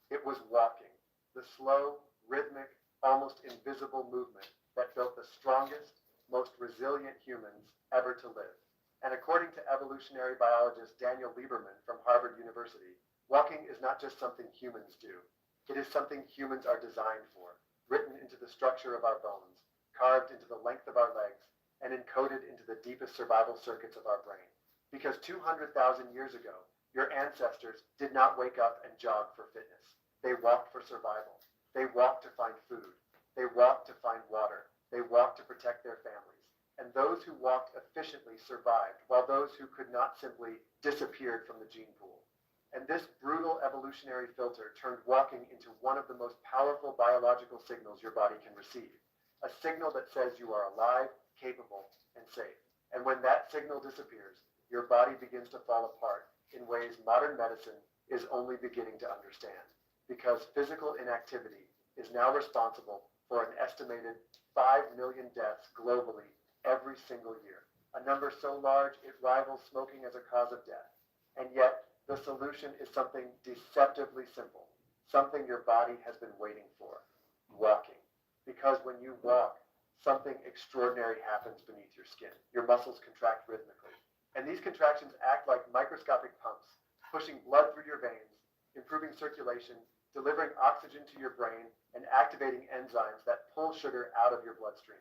It was walking, the slow, rhythmic, almost invisible movement that built the strongest, most resilient humans ever to live. And according to evolutionary biologist Daniel Lieberman from Harvard University, walking is not just something humans do. It is something humans are designed for, written into the structure of our bones, carved into the length of our legs, and encoded into the deepest survival circuits of our brain. Because 200,000 years ago, your ancestors did not wake up and jog for fitness. They walked for survival. They walked to find food. They walked to find water. They walked to protect their families. And those who walked efficiently survived, while those who could not simply disappeared from the gene pool. And this brutal evolutionary filter turned walking into one of the most powerful biological signals your body can receive. A signal that says you are alive, capable, and safe. And when that signal disappears, your body begins to fall apart in ways modern medicine is only beginning to understand, because physical inactivity is now responsible for an estimated 5 million deaths globally every single year, a number so large it rivals smoking as a cause of death. And yet, the solution is something deceptively simple, something your body has been waiting for: walking. Because when you walk, something extraordinary happens beneath your skin. Your muscles contract rhythmically. And these contractions act like microscopic pumps, pushing blood through your veins, improving circulation, delivering oxygen to your brain, and activating enzymes that pull sugar out of your bloodstream.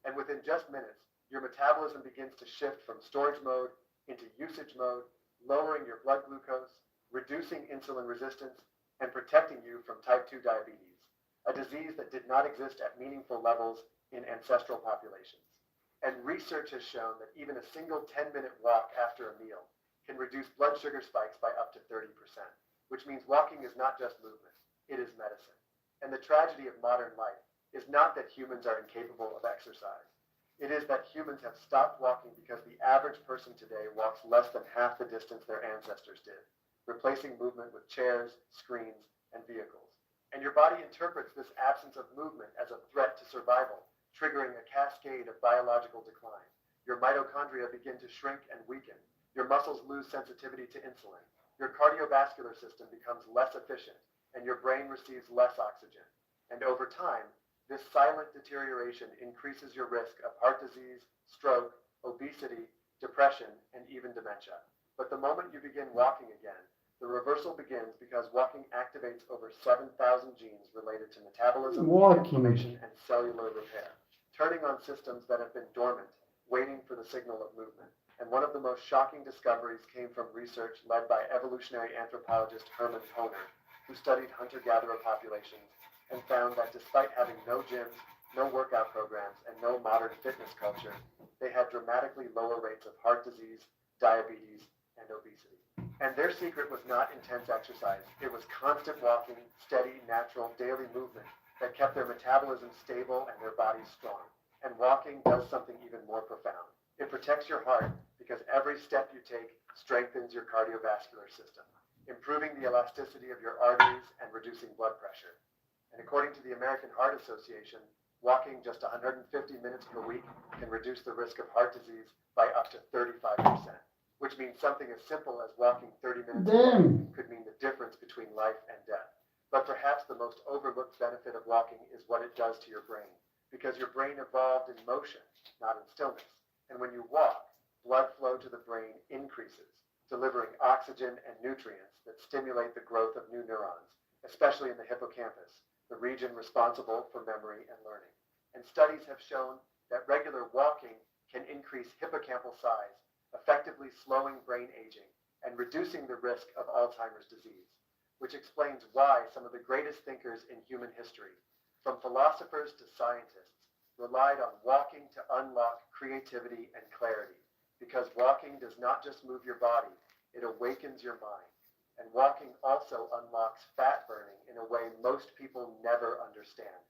And within just minutes, your metabolism begins to shift from storage mode into usage mode, lowering your blood glucose, reducing insulin resistance, and protecting you from type 2 diabetes, a disease that did not exist at meaningful levels in ancestral populations. And research has shown that even a single 10-minute walk after a meal can reduce blood sugar spikes by up to 30%, which means walking is not just movement, it is medicine. And the tragedy of modern life is not that humans are incapable of exercise. It is that humans have stopped walking because the average person today walks less than half the distance their ancestors did, replacing movement with chairs, screens, and vehicles. And your body interprets this absence of movement as a threat to survival, triggering a cascade of biological decline. Your mitochondria begin to shrink and weaken. Your muscles lose sensitivity to insulin. Your cardiovascular system becomes less efficient, and your brain receives less oxygen. And over time, this silent deterioration increases your risk of heart disease, stroke, obesity, depression, and even dementia. But the moment you begin walking again, the reversal begins, because walking activates over 7,000 genes related to metabolism, inflammation, and cellular repair, turning on systems that have been dormant, waiting for the signal of movement. And one of the most shocking discoveries came from research led by evolutionary anthropologist Herman Honer, who studied hunter-gatherer populations and found that despite having no gyms, no workout programs, and no modern fitness culture, they had dramatically lower rates of heart disease, diabetes, and obesity. And their secret was not intense exercise. It was constant walking, steady, natural, daily movement that kept their metabolism stable and their bodies strong. And walking does something even more profound. It protects your heart because every step you take strengthens your cardiovascular system, improving the elasticity of your arteries and reducing blood pressure. And according to the American Heart Association, walking just 150 minutes per week can reduce the risk of heart disease by up to 35%, which means something as simple as walking 30 minutes a day could mean the difference between life and death. But perhaps the most overlooked benefit of walking is what it does to your brain, because your brain evolved in motion, not in stillness. And when you walk, blood flow to the brain increases, delivering oxygen and nutrients that stimulate the growth of new neurons, especially in the hippocampus, the region responsible for memory and learning. And studies have shown that regular walking can increase hippocampal size, effectively slowing brain aging and reducing the risk of Alzheimer's disease, which explains why some of the greatest thinkers in human history, from philosophers to scientists, relied on walking to unlock creativity and clarity, because walking does not just move your body, it awakens your mind. And walking also unlocks fat burning in a way most people never understand,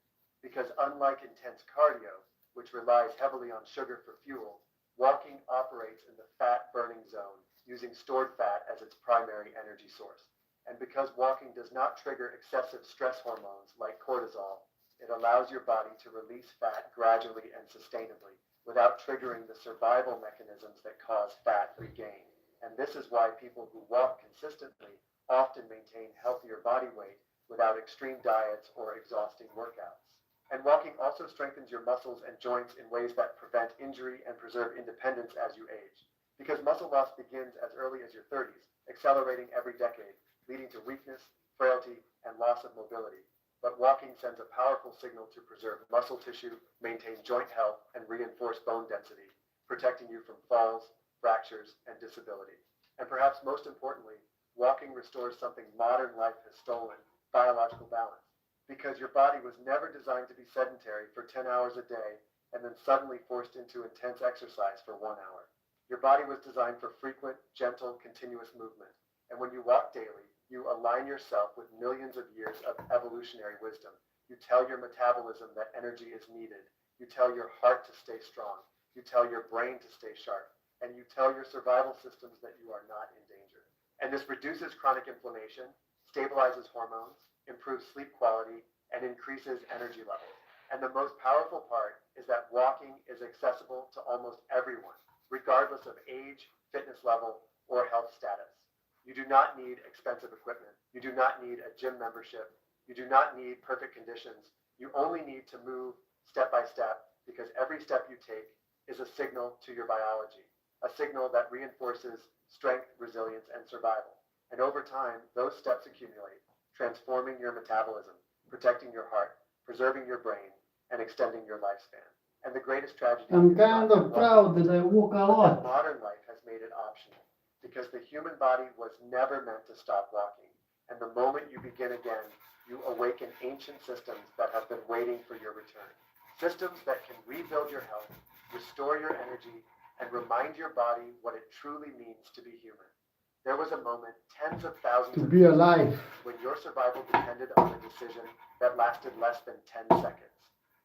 because unlike intense cardio, which relies heavily on sugar for fuel, walking operates in the fat burning zone, using stored fat as its primary energy source. And because walking does not trigger excessive stress hormones like cortisol, it allows your body to release fat gradually and sustainably without triggering the survival mechanisms that cause fat regain. And this is why people who walk consistently often maintain healthier body weight without extreme diets or exhausting workouts. And walking also strengthens your muscles and joints in ways that prevent injury and preserve independence as you age. Because muscle loss begins as early as your 30s, accelerating every decade, leading to weakness, frailty, and loss of mobility. But walking sends a powerful signal to preserve muscle tissue, maintain joint health, and reinforce bone density, protecting you from falls, fractures, and disability. And perhaps most importantly, walking restores something modern life has stolen, biological balance. Because your body was never designed to be sedentary for 10 hours a day and then suddenly forced into intense exercise for 1 hour. Your body was designed for frequent, gentle, continuous movement. And when you walk daily, you align yourself with millions of years of evolutionary wisdom. You tell your metabolism that energy is needed. You tell your heart to stay strong. You tell your brain to stay sharp. And you tell your survival systems that you are not in danger. And this reduces chronic inflammation, stabilizes hormones, improves sleep quality, and increases energy levels. And the most powerful part is that walking is accessible to almost everyone, regardless of age, fitness level, or health status. You do not need expensive equipment. You do not need a gym membership. You do not need perfect conditions. You only need to move step by step, because every step you take is a signal to your biology, a signal that reinforces strength, resilience, and survival. And over time, those steps accumulate, transforming your metabolism, protecting your heart, preserving your brain, and extending your lifespan. And the greatest tragedy I'm is not kind of that proud that I walk a but that lot. modern life has made it optional, because the human body was never meant to stop walking. And the moment you begin again, you awaken ancient systems that have been waiting for your return. Systems that can rebuild your health, restore your energy, and remind your body what it truly means to be human. There was a moment tens of thousands To of be years ago alive. when your survival depended on a decision that lasted less than 10 seconds.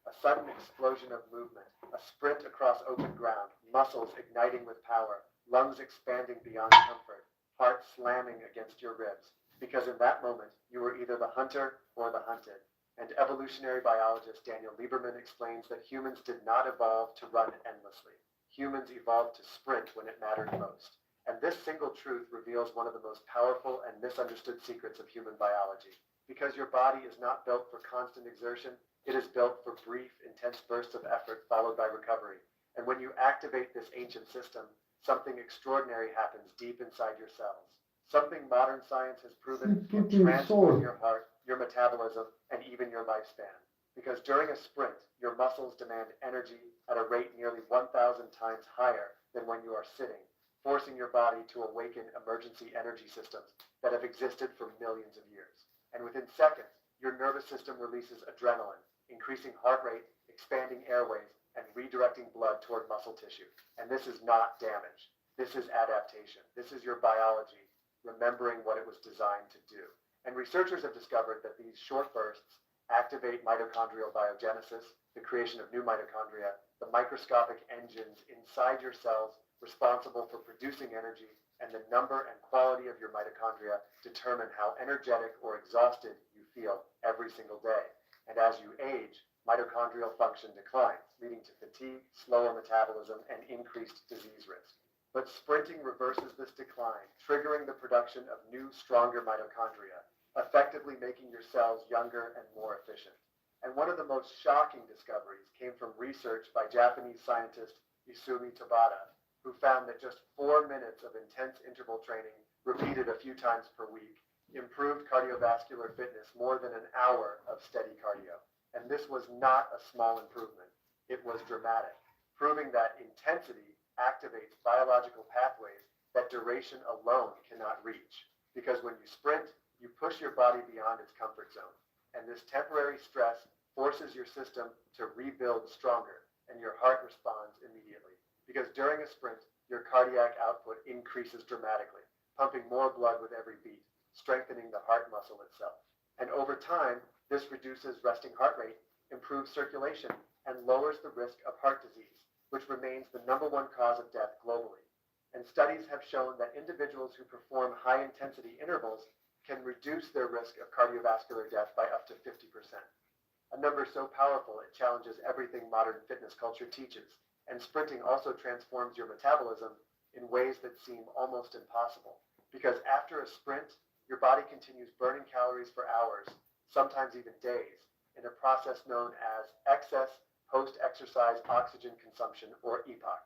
A sudden explosion of movement, a sprint across open ground, muscles igniting with power, lungs expanding beyond comfort, heart slamming against your ribs. Because in that moment, you were either the hunter or the hunted. And evolutionary biologist Daniel Lieberman explains that humans did not evolve to run endlessly. Humans evolved to sprint when it mattered most. And this single truth reveals one of the most powerful and misunderstood secrets of human biology. Because your body is not built for constant exertion, it is built for brief, intense bursts of effort followed by recovery. And when you activate this ancient system, something extraordinary happens deep inside your cells. Something modern science has proven can transform your heart, your metabolism, and even your lifespan. Because during a sprint, your muscles demand energy at a rate nearly 1,000 times higher than when you are sitting, forcing your body to awaken emergency energy systems that have existed for millions of years. And within seconds, your nervous system releases adrenaline, increasing heart rate, expanding airways, and redirecting blood toward muscle tissue. And this is not damage. This is adaptation. This is your biology remembering what it was designed to do. And researchers have discovered that these short bursts activate mitochondrial biogenesis, the creation of new mitochondria, the microscopic engines inside your cells responsible for producing energy, and the number and quality of your mitochondria determine how energetic or exhausted you feel every single day. And as you age, mitochondrial function declines, leading to fatigue, slower metabolism, and increased disease risk. But sprinting reverses this decline, triggering the production of new, stronger mitochondria, effectively making your cells younger and more efficient. And one of the most shocking discoveries came from research by Japanese scientist Isumi Tabata, who found that just 4 minutes of intense interval training, repeated a few times per week, improved cardiovascular fitness more than an hour of steady cardio. And this was not a small improvement. It was dramatic, proving that intensity activates biological pathways that duration alone cannot reach. Because when you sprint, you push your body beyond its comfort zone. And this temporary stress forces your system to rebuild stronger, and your heart responds immediately. Because during a sprint, your cardiac output increases dramatically, pumping more blood with every beat, strengthening the heart muscle itself. And over time, this reduces resting heart rate, improves circulation, and lowers the risk of heart disease, which remains the #1 cause of death globally. And studies have shown that individuals who perform high-intensity intervals can reduce their risk of cardiovascular death by up to 50%. A number so powerful it challenges everything modern fitness culture teaches. And sprinting also transforms your metabolism in ways that seem almost impossible. Because after a sprint, your body continues burning calories for hours, sometimes even days, in a process known as excess post-exercise oxygen consumption, or EPOC.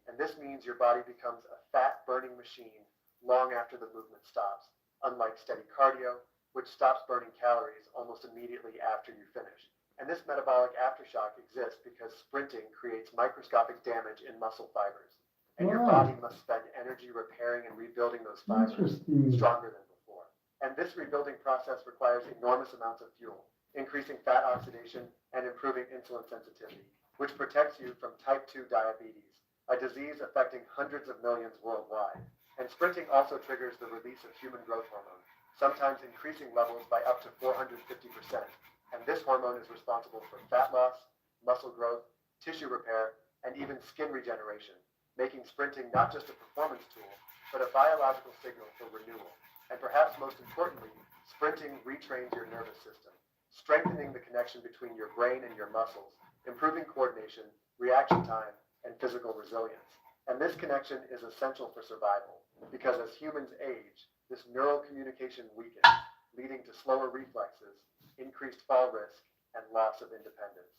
And this means your body becomes a fat-burning machine long after the movement stops, unlike steady cardio, which stops burning calories almost immediately after you finish. And this metabolic aftershock exists because sprinting creates microscopic damage in muscle fibers. And your body must spend energy repairing and rebuilding those fibers stronger than before. And this rebuilding process requires enormous amounts of fuel, increasing fat oxidation and improving insulin sensitivity, which protects you from type 2 diabetes, a disease affecting hundreds of millions worldwide. And sprinting also triggers the release of human growth hormone, sometimes increasing levels by up to 450%. And this hormone is responsible for fat loss, muscle growth, tissue repair, and even skin regeneration, making sprinting not just a performance tool, but a biological signal for renewal. And perhaps most importantly, sprinting retrains your nervous system, strengthening the connection between your brain and your muscles, improving coordination, reaction time, and physical resilience. And this connection is essential for survival, because as humans age, this neural communication weakens, leading to slower reflexes, increased fall risk, and loss of independence.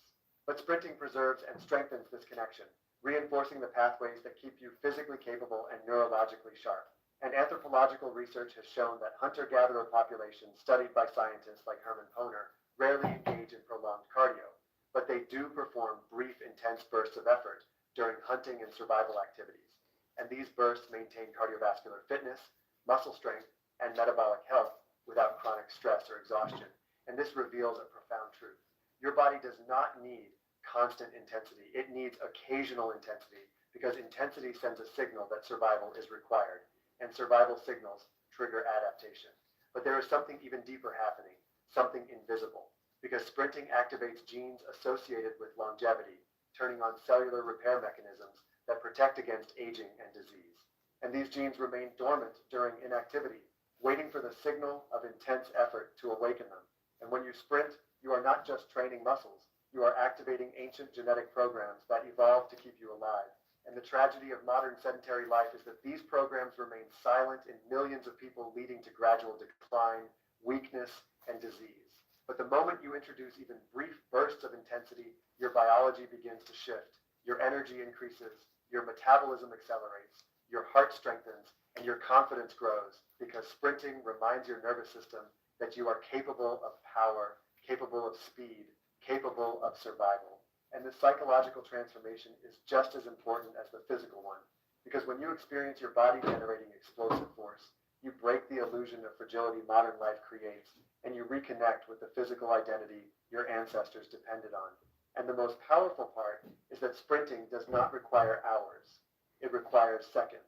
But sprinting preserves and strengthens this connection, reinforcing the pathways that keep you physically capable and neurologically sharp. And anthropological research has shown that hunter-gatherer populations studied by scientists like Herman Poner rarely engage in prolonged cardio, but they do perform brief, intense bursts of effort during hunting and survival activities. And these bursts maintain cardiovascular fitness, muscle strength, and metabolic health without chronic stress or exhaustion. And this reveals a profound truth. Your body does not need constant intensity. It needs occasional intensity, because intensity sends a signal that survival is required, and survival signals trigger adaptation. But there is something even deeper happening, something invisible, because sprinting activates genes associated with longevity, turning on cellular repair mechanisms that protect against aging and disease. And these genes remain dormant during inactivity, waiting for the signal of intense effort to awaken them. And when you sprint, you are not just training muscles, you are activating ancient genetic programs that evolved to keep you alive. And the tragedy of modern sedentary life is that these programs remain silent in millions of people, leading to gradual decline, weakness, and disease. But the moment you introduce even brief bursts of intensity, your biology begins to shift, your energy increases, your metabolism accelerates, your heart strengthens, and your confidence grows, because sprinting reminds your nervous system that you are capable of power, capable of speed, capable of survival. And this psychological transformation is just as important as the physical one, because when you experience your body generating explosive force, you break the illusion illusion of fragility modern life creates, and you reconnect with the physical identity your ancestors depended on. And the most powerful part is that sprinting does not require hours. It requires seconds.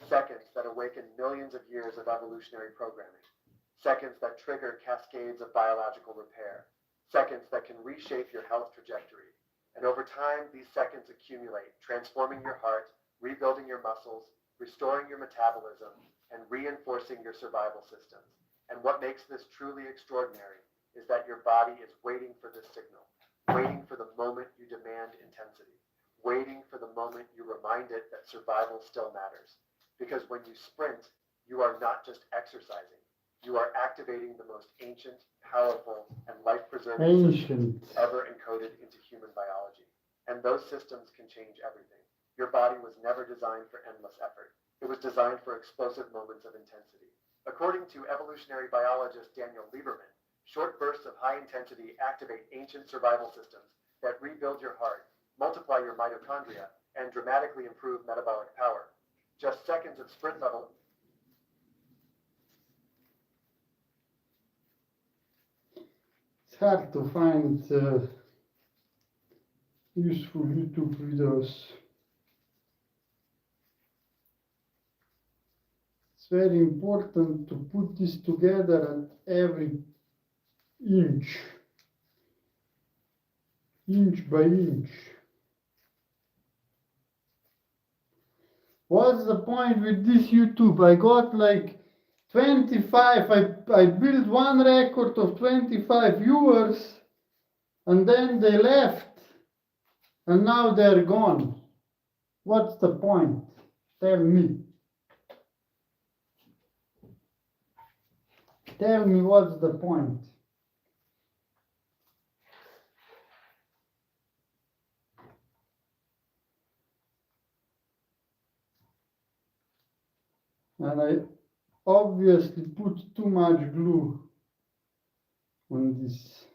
Seconds that awaken millions of years of evolutionary programming. Seconds that trigger cascades of biological repair. Seconds that can reshape your health trajectory. And over time, these seconds accumulate, transforming your heart, rebuilding your muscles, restoring your metabolism, and reinforcing your survival systems. And what makes this truly extraordinary is that your body is waiting for this signal, waiting for the moment you demand intensity, waiting for the moment you remind it that survival still matters. Because when you sprint, you are not just exercising, you are activating the most ancient, powerful, and life-preserving systems ever encoded into human biology. And those systems can change everything. Your body was never designed for endless effort. It was designed for explosive moments of intensity. According to evolutionary biologist Daniel Lieberman, short bursts of high intensity activate ancient survival systems that rebuild your heart, multiply your mitochondria, and dramatically improve metabolic power. Just seconds of sprint level. It's hard to find useful YouTube videos. It's very important to put this together at every inch by inch. What's the point with this YouTube? I got like 25, I built one record of 25 viewers, and then they left, and now they're gone. What's the point? Tell me. Tell me what's the point. And I obviously put too much glue on this.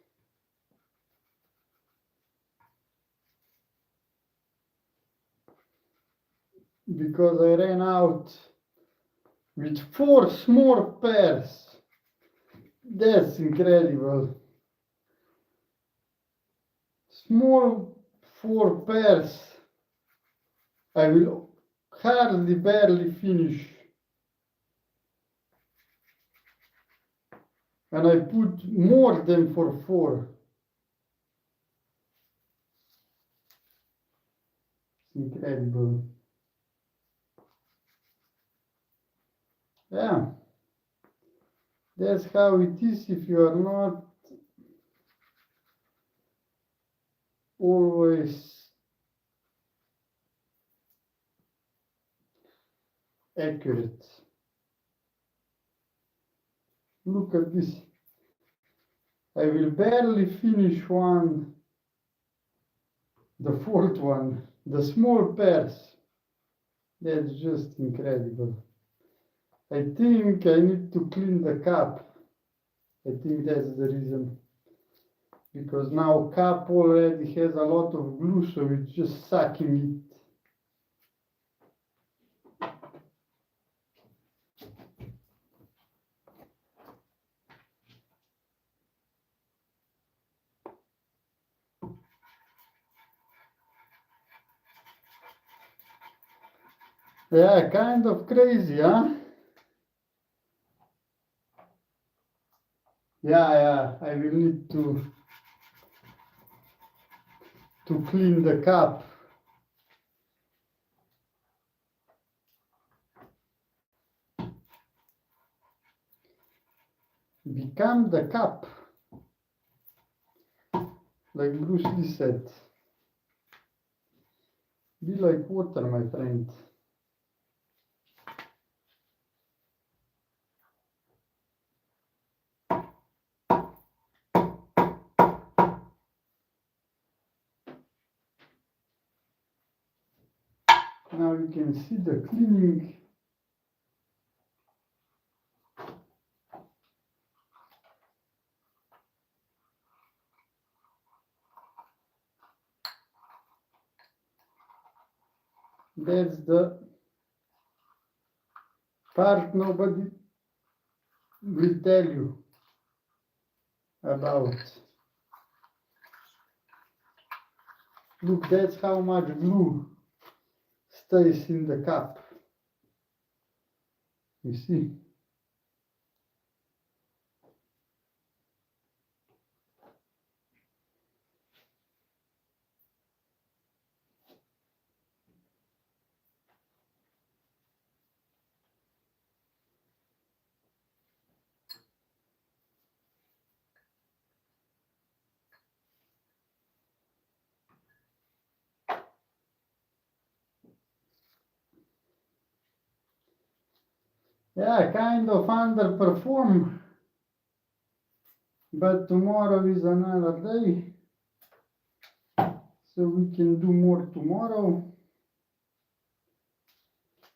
Because I ran out with 4 small pairs. That's incredible. Small 4 pairs. I will hardly barely finish. And I put more than for 4. It's incredible. Yeah. That's how it is if you are not always accurate. Look at this. I will barely finish one, the 4th one, the small pairs. That's just incredible. I think I need to clean the cup. I think that's the reason. Because now cup already has a lot of glue, so it's just sucking it. Yeah, kind of crazy, huh? Yeah, I will need to clean the cup. Become the cup, like Bruce Lee said. Be like water, my friend. Now you can see the cleaning. That's the part nobody will tell you about. Look, that's how much glue stays in the cup. You see? Yeah, kind of underperform, but tomorrow is another day, so we can do more tomorrow.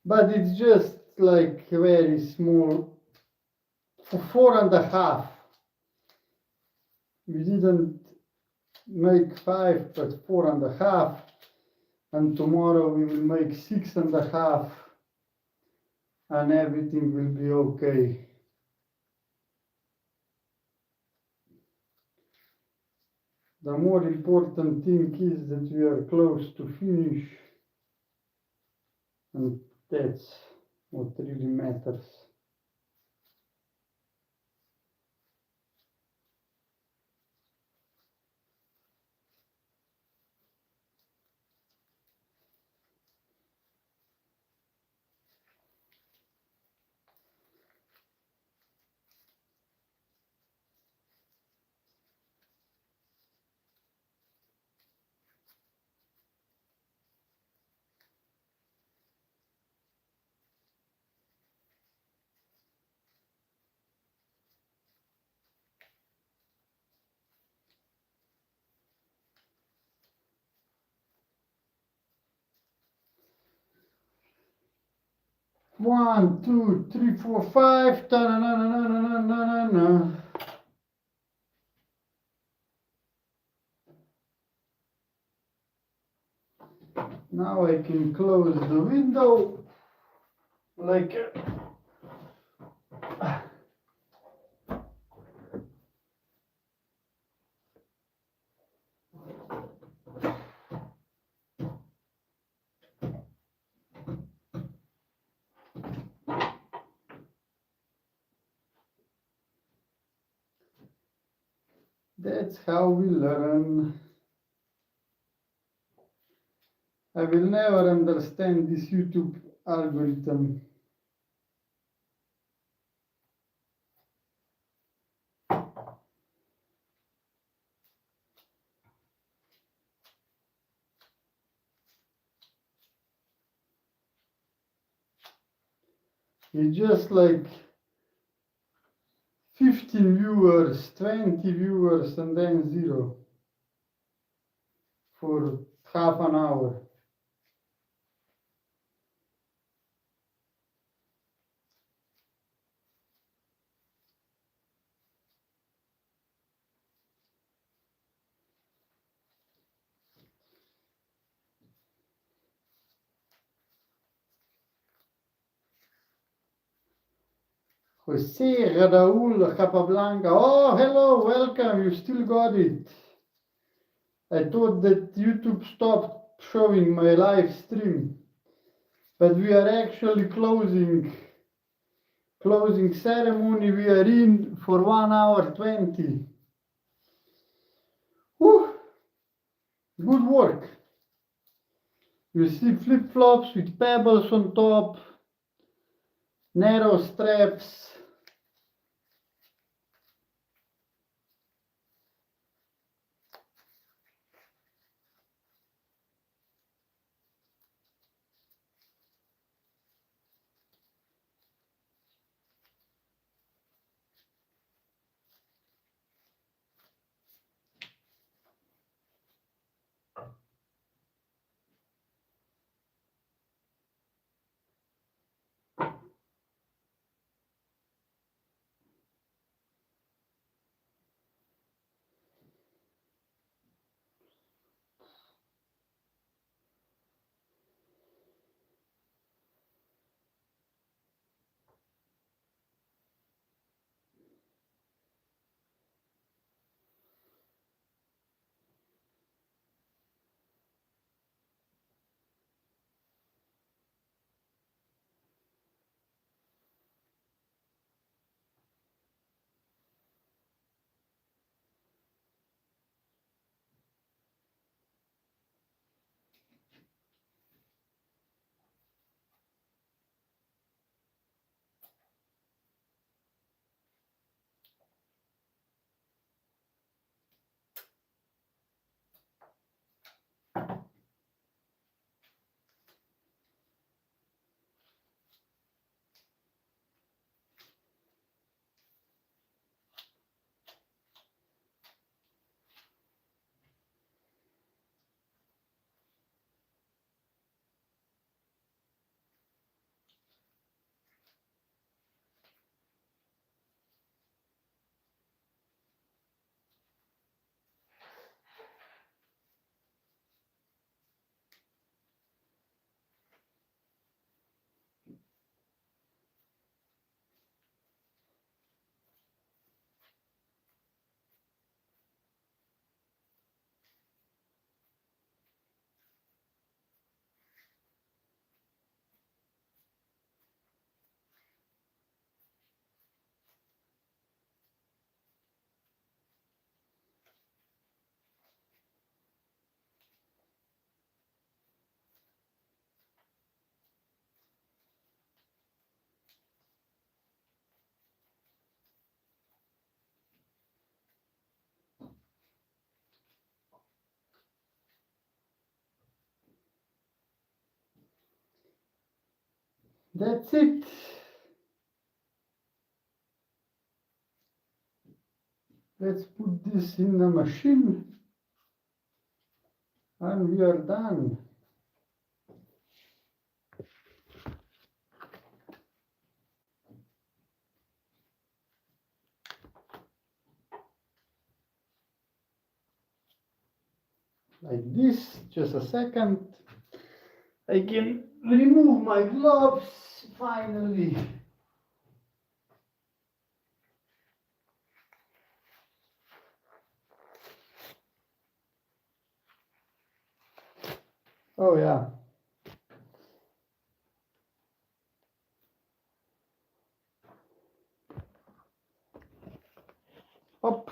But it's just like very small, 4.5. We didn't make 5, but 4.5, and tomorrow we will make 6.5, and everything will be okay. The more important thing is that we are close to finish, and that's what really matters. One, two, three, four, five. Ta-na-na-na-na-na-na-na. Now I can close the window like that's how we learn. I will never understand this YouTube algorithm. It's just like 15 viewers, 20 viewers, and then 0 for half an hour. Jose Raúl Capablanca. Oh, hello, welcome. You still got it. I thought that YouTube stopped showing my live stream, but we are actually closing ceremony. We are in for 1 hour 20. Whew. Good work. You see flip-flops with pebbles on top, narrow straps. That's it. Let's put this in the machine and we are done. Like this, just a second. I can remove my gloves finally. Oh yeah. Up.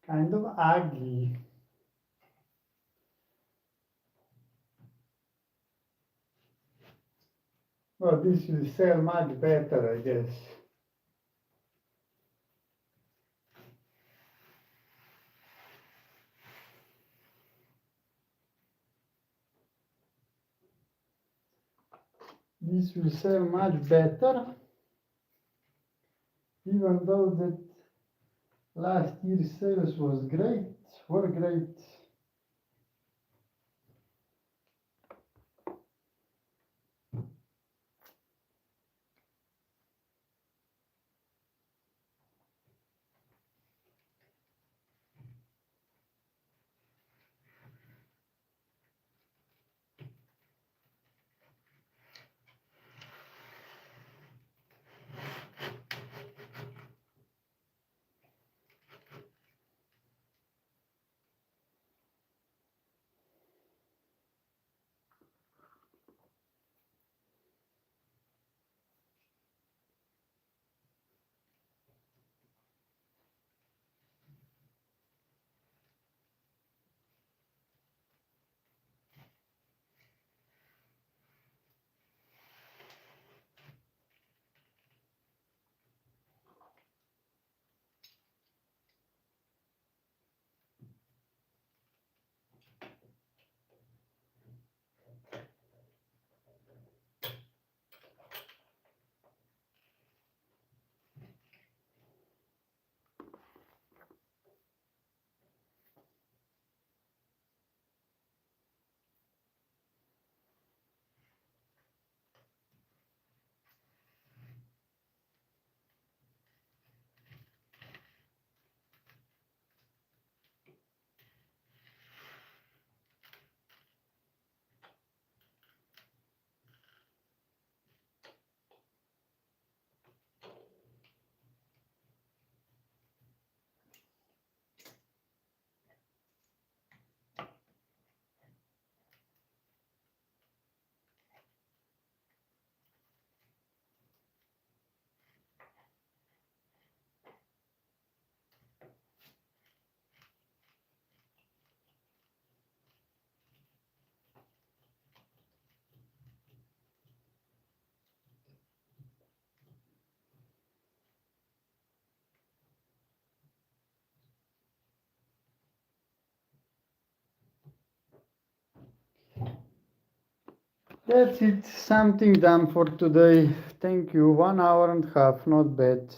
Kind of ugly. Well, this will sell much better, I guess. This will sell much better, even though that last year's sales were great. That's it. Something done for today. Thank you. 1 hour and a half. Not bad.